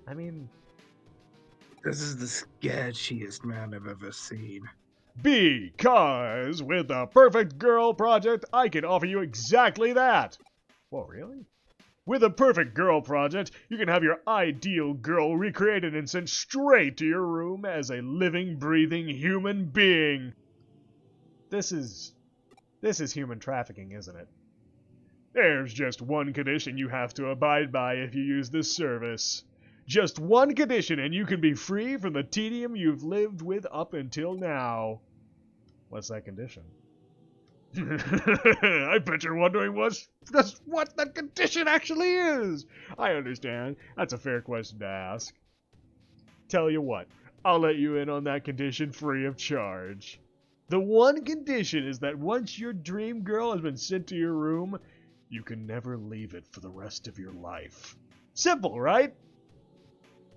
I mean, This is the sketchiest man I've ever seen. Because with the Perfect Girl Project, I can offer you exactly that. whoa, really? With the Perfect Girl Project, you can have your ideal girl recreated and sent straight to your room as a living, breathing human being. This is human trafficking, isn't it? There's just one condition you have to abide by if you use this service. Just one condition and you can be free from the tedium you've lived with up until now. What's that condition? I bet you're wondering what that condition actually is. I understand. That's a fair question to ask. Tell you what, I'll let you in on that condition free of charge. The one condition is that once your dream girl has been sent to your room, you can never leave it for the rest of your life. Simple, right?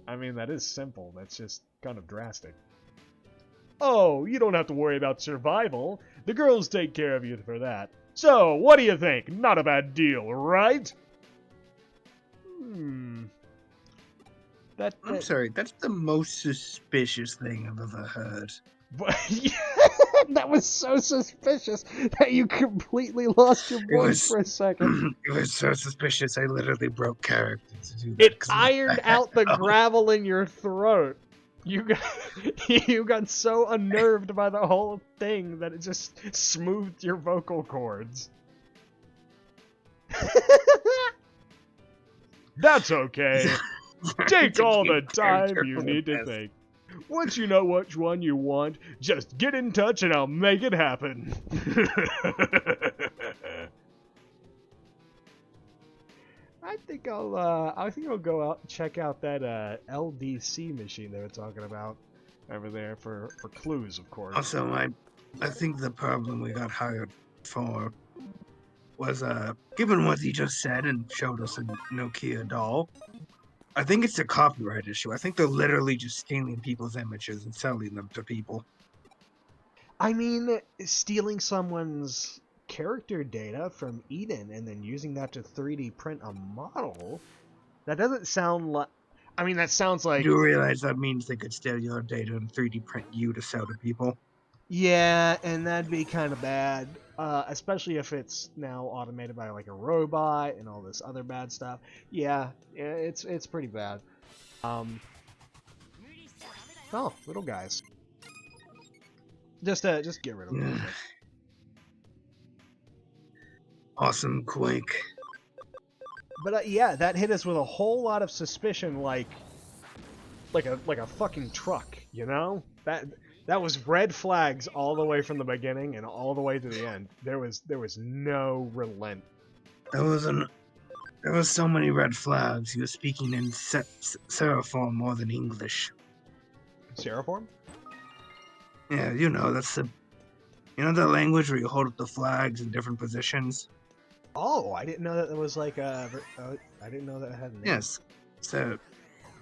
I mean, that is simple. That's just kind of drastic. Oh, you don't have to worry about survival. The girls take care of you for that. So, what do you think? Not a bad deal, right? I'm sorry, that's the most suspicious thing I've ever heard. That was so suspicious that you completely lost your voice for a second. It was so suspicious I literally broke character to do that. It ironed out the gravel in your throat. You got so unnerved by the whole thing that it just smoothed your vocal cords. That's okay. Take all the time you need to think. Once you know which one you want, just get in touch and I'll make it happen. I think I'll go out and check out that LDC machine they were talking about over there for clues, of course. Also, I think the problem we got hired for was, given what he just said and showed us a Nokia doll, I think it's a copyright issue. I think they're literally just stealing people's images and selling them to people. I mean, stealing someone's character data from E10 and then using that to 3D print a model, that doesn't sound like... I mean, that sounds like... You realize that means they could steal your data and 3D print you to sell to people? Yeah, and that'd be kind of bad, especially if it's now automated by like a robot and all this other bad stuff. Yeah, it's pretty bad. Oh, little guys. Just get rid of it. Yeah. Awesome Quake. But yeah, that hit us with a whole lot of suspicion, like a fucking truck, you know? That was red flags all the way from the beginning and all the way to the end. There was no relent. There was so many red flags. He was speaking in Seraphon more than English. Seraphon? Yeah, that's the the language where you hold up the flags in different positions. Oh, I didn't know that there was like a. I didn't know that it had a name. Yes, so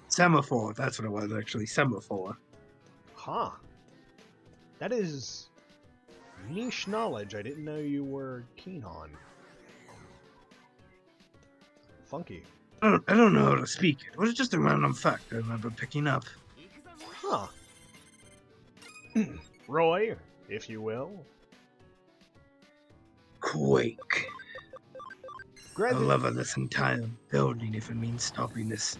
semaphore. That's what it was actually. Semaphore. Huh. That is niche knowledge I didn't know you were keen on. Funky. I don't know how to speak it. It was just a random fact I remember picking up. Huh. Roy, if you will. Quake. The Granted, love of this entire building, if it means stopping this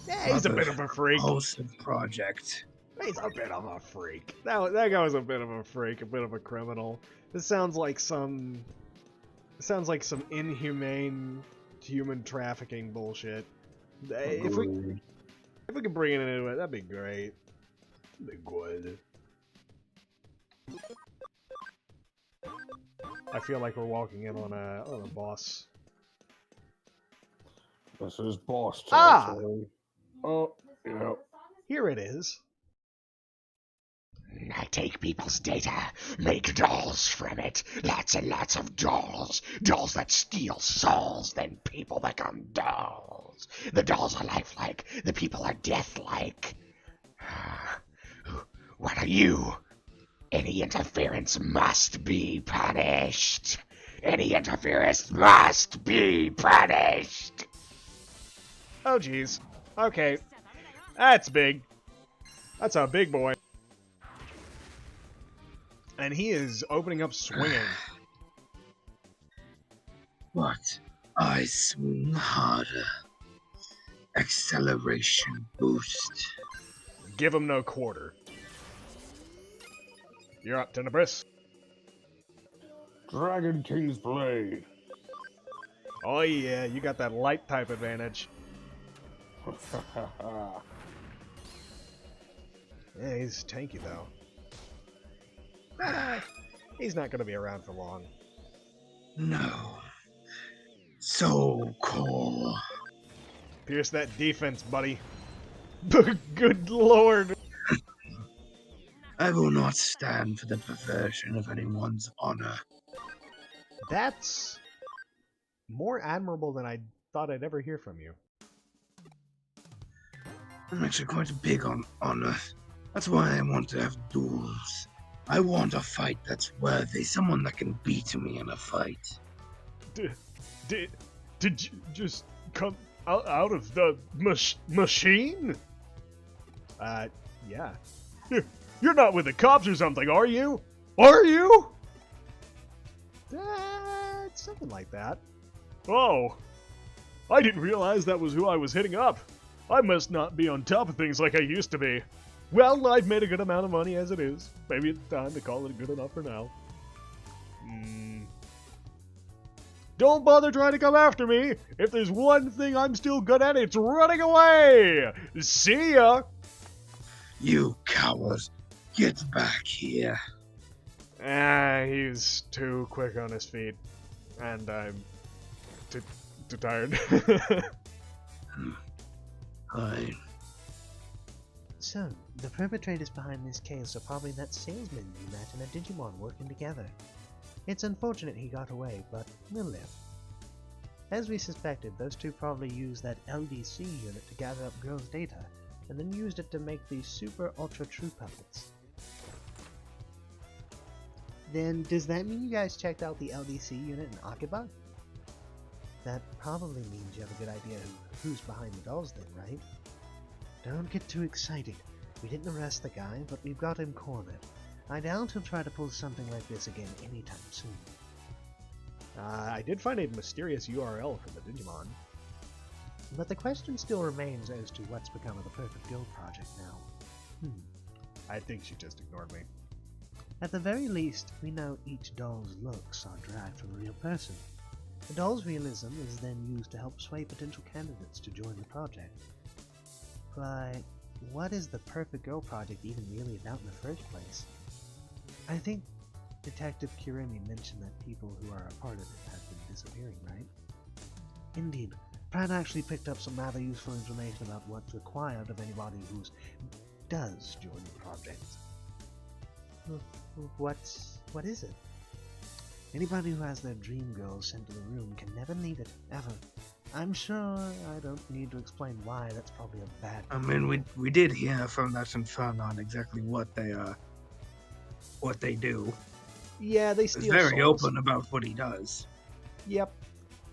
yeah, he's a bit of a freak. wholesome project. He's a bit of a freak. That guy was a bit of a freak, a bit of a criminal. This sounds like some inhumane human trafficking bullshit. If we could bring it into it, that'd be great. That'd be good. I feel like we're walking in on a boss. This is boss Ah! territory. Oh, yeah. Here it is. I take people's data, make dolls from it. Lots and lots of dolls. Dolls that steal souls, then people become dolls. The dolls are lifelike, the people are deathlike. What are you? Any interference must be punished. Any interference must be punished. Oh, jeez. Okay. That's big. That's a big boy. And he is opening up swinging. But I swing harder. Acceleration boost. Give him no quarter. You're up, Tenebris. Dragon King's Blade. Oh yeah, you got that light type advantage. Yeah, he's tanky though. He's not gonna be around for long. No. So cool. Pierce that defense, buddy. Good lord. I will not stand for the perversion of anyone's honor. That's more admirable than I thought I'd ever hear from you. I'm actually quite big on honor. That's why I want to have duels. I want a fight that's worthy, someone that can beat me in a fight. Did you just come out of the machine? Yeah. You're not with the cops or something, are you? Are you? Something like that. Oh, I didn't realize that was who I was hitting up. I must not be on top of things like I used to be. Well, I've made a good amount of money as it is. Maybe it's time to call it good enough for now. Don't bother trying to come after me. If there's one thing I'm still good at, it's running away. See ya. You coward. Get back here. He's too quick on his feet. And I'm too tired. Fine. So, the perpetrators behind this case are probably that salesman you met in a Digimon working together. It's unfortunate he got away, but we'll live. As we suspected, those two probably used that LDC unit to gather up girls' data, and then used it to make these super ultra true puppets. Then, does that mean you guys checked out the LDC unit in Akiba? That probably means you have a good idea who's behind the dolls then, right? Don't get too excited. We didn't arrest the guy, but we've got him cornered. I doubt he'll try to pull something like this again anytime soon. I did find a mysterious URL for the Digimon. But the question still remains as to what's become of the Perfect Guild project now. I think she just ignored me. At the very least, we know each doll's looks are derived from a real person. The doll's realism is then used to help sway potential candidates to join the project. But what is the Perfect Girl Project even really about in the first place? I think Detective Kirimi mentioned that people who are a part of it have been disappearing, right? Indeed, Pratt actually picked up some rather useful information about what's required of anybody who does join the project. What is it? Anybody who has their dream girl sent to the room can never leave it, ever. I'm sure I don't need to explain why. That's probably a bad... I mean, we did hear from that Inferno on exactly what they do. Yeah, they He's steal very souls. open about what he does. Yep.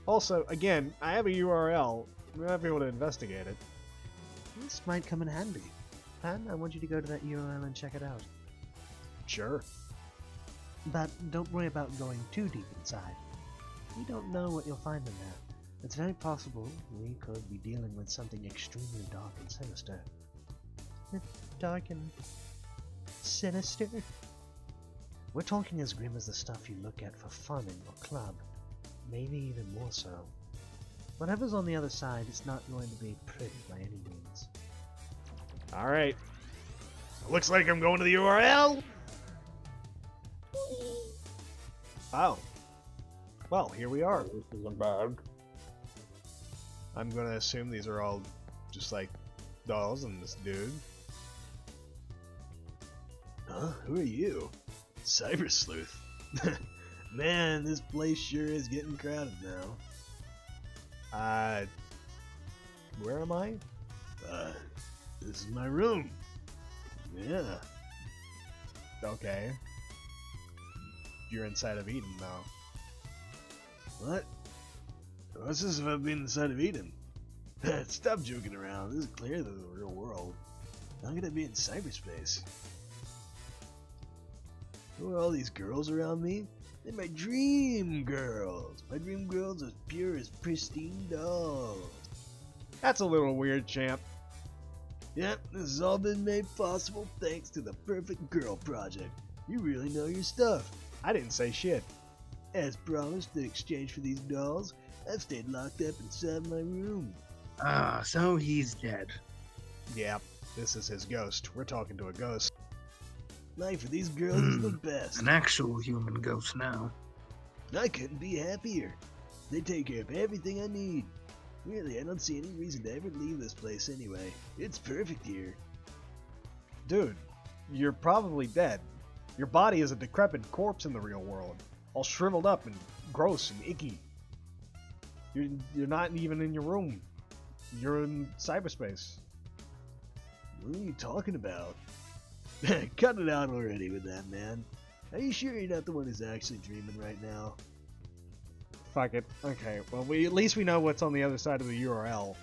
Also, again, I have a URL. We might be able to investigate it. This might come in handy. Pan, I want you to go to that URL and check it out. Sure. But don't worry about going too deep inside. We don't know what you'll find in there. It's very possible we could be dealing with something extremely dark and sinister. Dark and sinister? We're talking as grim as the stuff you look at for fun in your club. Maybe even more so. Whatever's on the other side, it's not going to be pretty by any means. Alright. Looks like I'm going to the URL. Oh. Well, here we are. This isn't bad. I'm gonna assume these are all just like dolls and this dude. Huh? Who are you? Cyber Sleuth. Man, this place sure is getting crowded now. Where am I? This is my room. Yeah. Okay. You're inside of Eden now. What? What's this about being inside of Eden? Stop joking around. This is clearly the real world. How could I be in cyberspace? Who are all these girls around me? They're my dream girls. My dream girls are pure as pristine dolls. That's a little weird, champ. Yep, this has all been made possible thanks to the Perfect Girl Project. You really know your stuff. I didn't say shit. As promised, in exchange for these dolls, I've stayed locked up inside my room. Ah, so he's dead. Yep, this is his ghost. We're talking to a ghost. Life for these girls is the best. An actual human ghost now. I couldn't be happier. They take care of everything I need. Really, I don't see any reason to ever leave this place anyway. It's perfect here. Dude, you're probably dead. Your body is a decrepit corpse in the real world. All shriveled up and gross and icky. You're not even in your room. You're in cyberspace. What are you talking about? Cut it out already with that, man. Are you sure you're not the one who's actually dreaming right now? Fuck it. Okay, well, at least we know what's on the other side of the URL.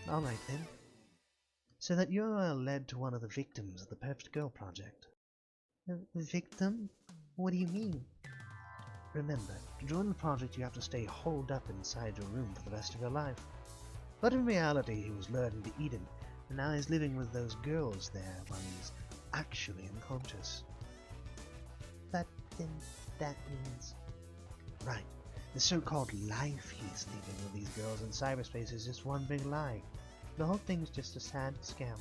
Alright then. So that URL led to one of the victims of the Perfect Girl Project. Victim? What do you mean? Remember, to join the project you have to stay holed up inside your room for the rest of your life. But in reality he was lured into Eden, and now he's living with those girls there while he's actually unconscious. But then that means... Right, the so-called life he's living with these girls in cyberspace is just one big lie. The whole thing's just a sad scam.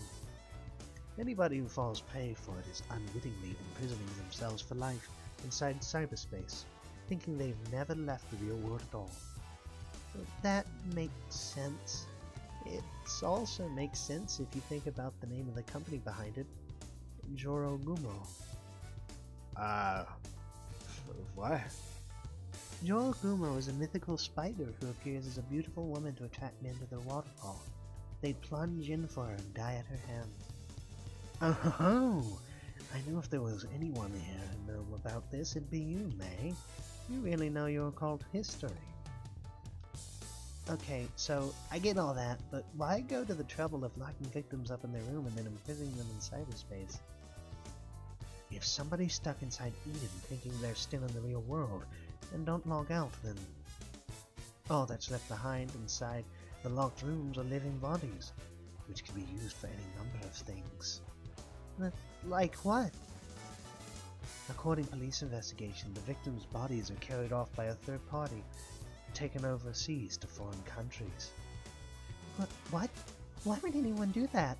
Anybody who falls prey for it is unwittingly imprisoning themselves for life inside cyberspace, thinking they've never left the real world at all. That makes sense. It also makes sense if you think about the name of the company behind it, Joro Gumo. What? Joro Gumo is a mythical spider who appears as a beautiful woman to attract men to their waterfall. They plunge in for her and die at her hand. Oh, I knew if there was anyone here who knew about this, it'd be you, May. You really know your occult history. Okay, so I get all that, but why go to the trouble of locking victims up in their room and then imprisoning them in cyberspace? If somebody's stuck inside Eden thinking they're still in the real world and don't log out, then all that's left behind inside the locked rooms are living bodies. which can be used for any number of things. Like what? According to police investigation, the victims' bodies are carried off by a third party, taken overseas to foreign countries. But what? Why would anyone do that?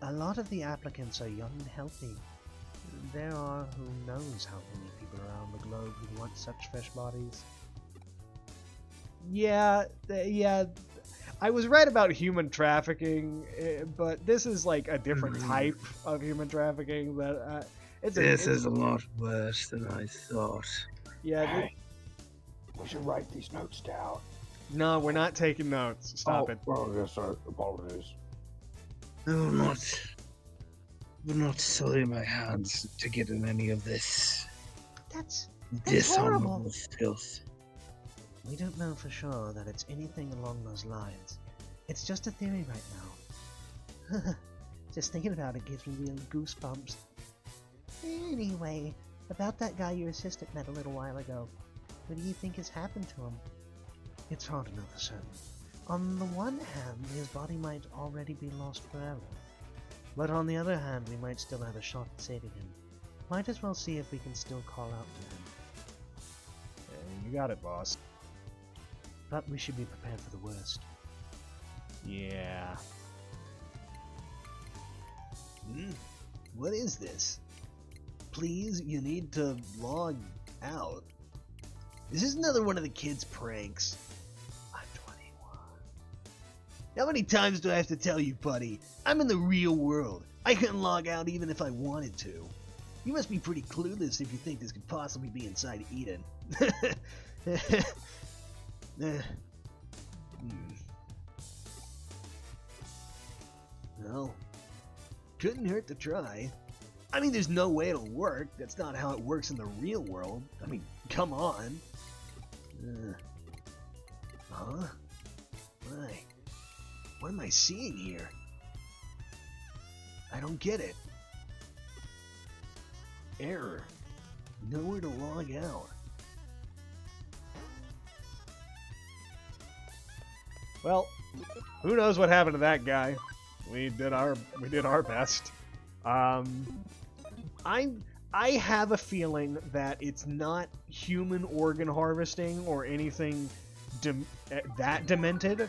A lot of the applicants are young and healthy. There are who knows how many people around the globe who want such fresh bodies. Yeah, I was right about human trafficking, but this is like a different type of human trafficking. That This is a lot worse than I thought. Yeah. Hey, we should write these notes down. No, we're not taking notes. Stop it. Oh, yes, sir. Apologies. I will not soil my hands to get in any of this That's dishonorable horrible. filth. We don't know for sure that it's anything along those lines. It's just a theory right now. Just thinking about it gives me real goosebumps. Anyway, about that guy your assistant met a little while ago. What do you think has happened to him? It's hard to know for certain. On the one hand, his body might already be lost forever. But on the other hand, we might still have a shot at saving him. Might as well see if we can still call out to him. You got it, boss. But we should be prepared for the worst. Yeah. What is this? Please, you need to log out. Is this another one of the kids' pranks? I'm 21. How many times do I have to tell you, buddy? I'm in the real world. I couldn't log out even if I wanted to. You must be pretty clueless if you think this could possibly be inside Eden. Well, couldn't hurt to try. I mean, there's no way it'll work. That's not how it works in the real world. I mean, come on. Huh? Why? What am I seeing here? I don't get it. Error. Nowhere to log out. Well, who knows what happened to that guy? We did our best. I have a feeling that it's not human organ harvesting or anything that demented.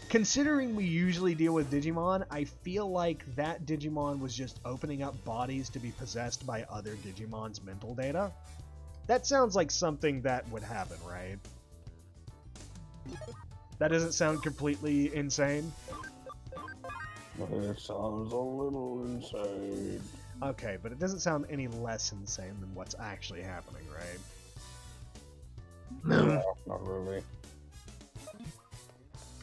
Considering we usually deal with Digimon, I feel like that Digimon was just opening up bodies to be possessed by other Digimon's mental data. That sounds like something that would happen, right? That doesn't sound completely insane. It sounds a little insane. Okay, but it doesn't sound any less insane than what's actually happening, right? No, not really.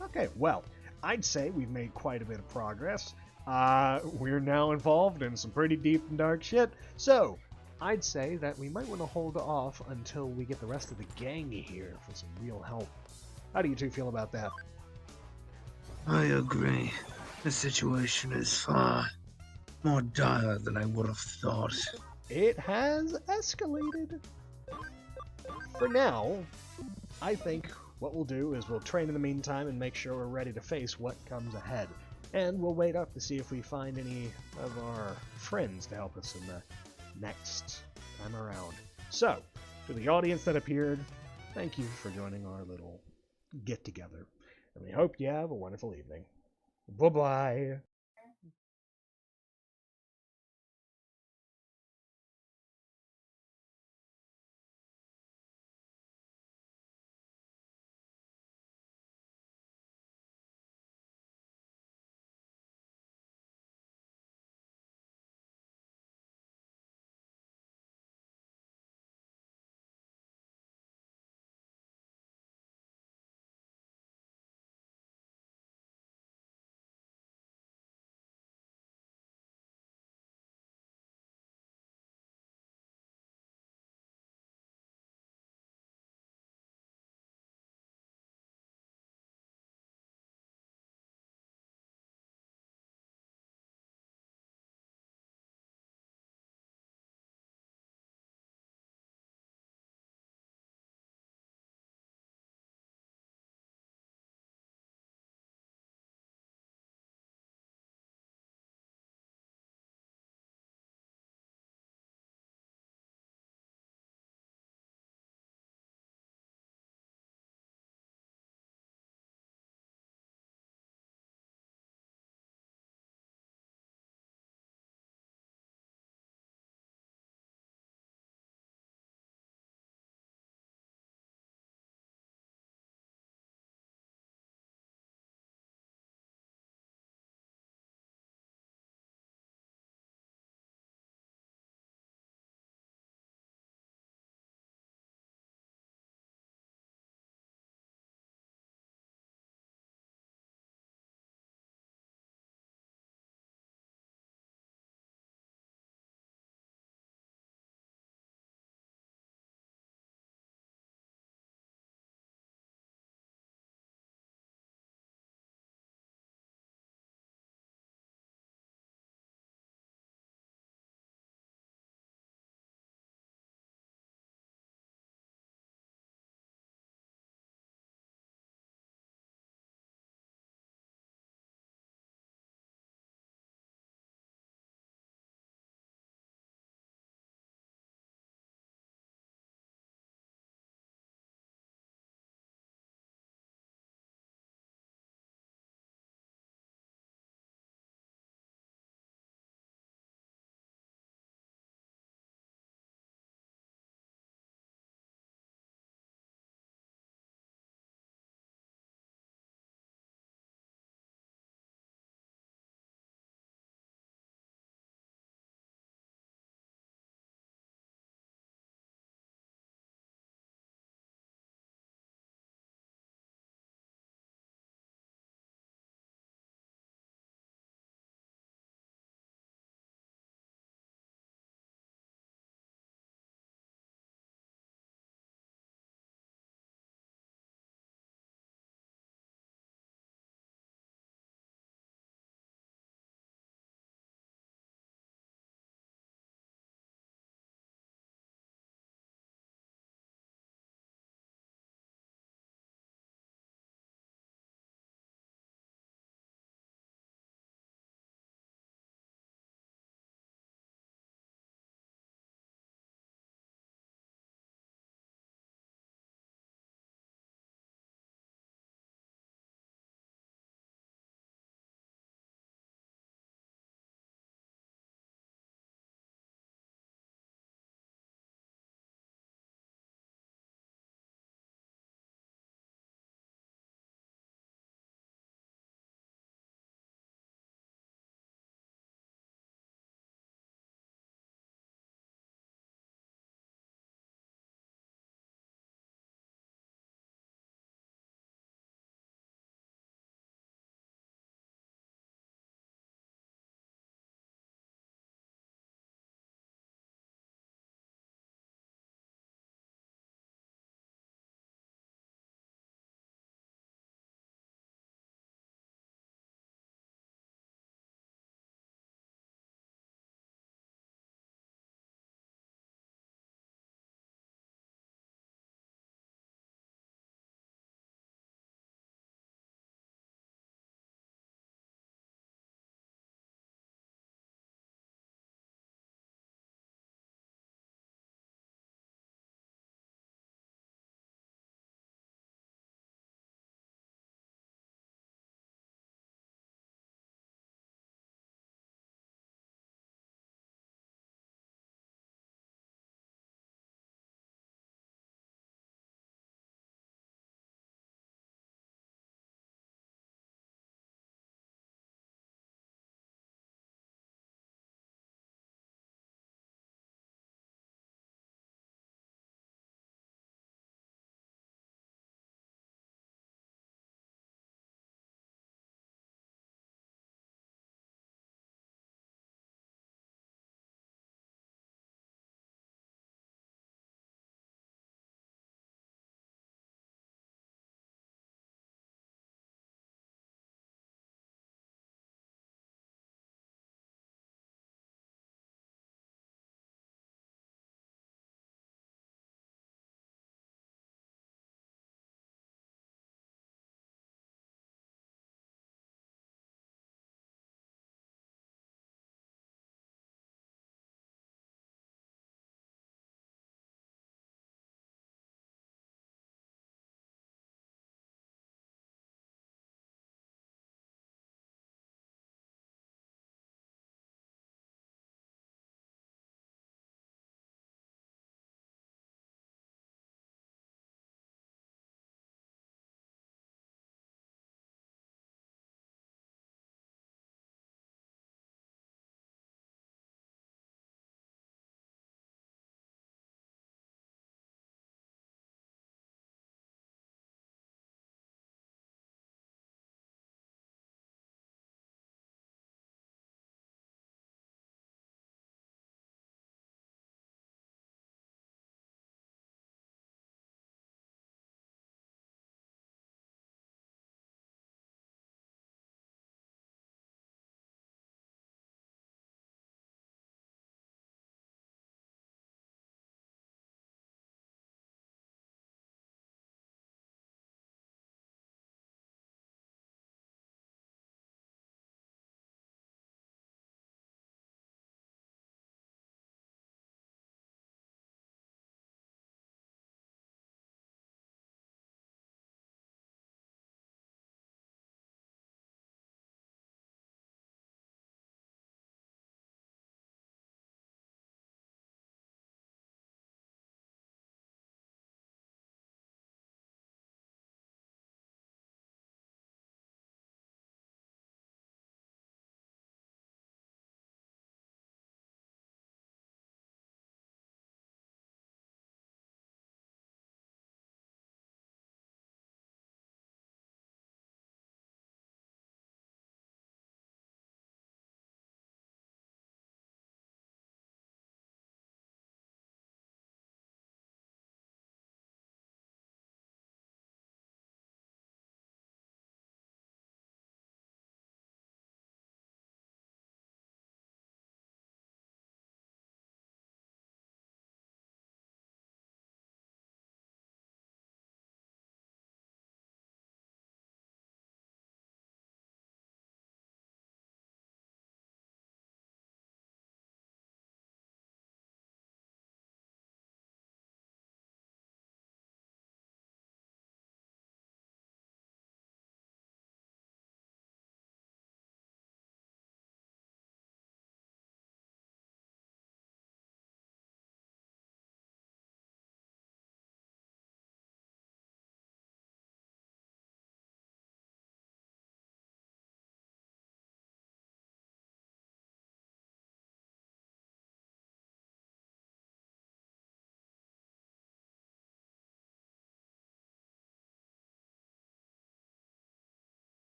Okay, well, I'd say we've made quite a bit of progress. We're now involved in some pretty deep and dark shit, so I'd say that we might want to hold off until we get the rest of the gang here for some real help. How do you two feel about that? I agree. The situation is far more dire than I would have thought. It has escalated. For now, I think what we'll do is we'll train in the meantime and make sure we're ready to face what comes ahead. And we'll wait up to see if we find any of our friends to help us in the next time around. So, to the audience that appeared, thank you for joining our little get-together. And we hope you have a wonderful evening. Bye-bye.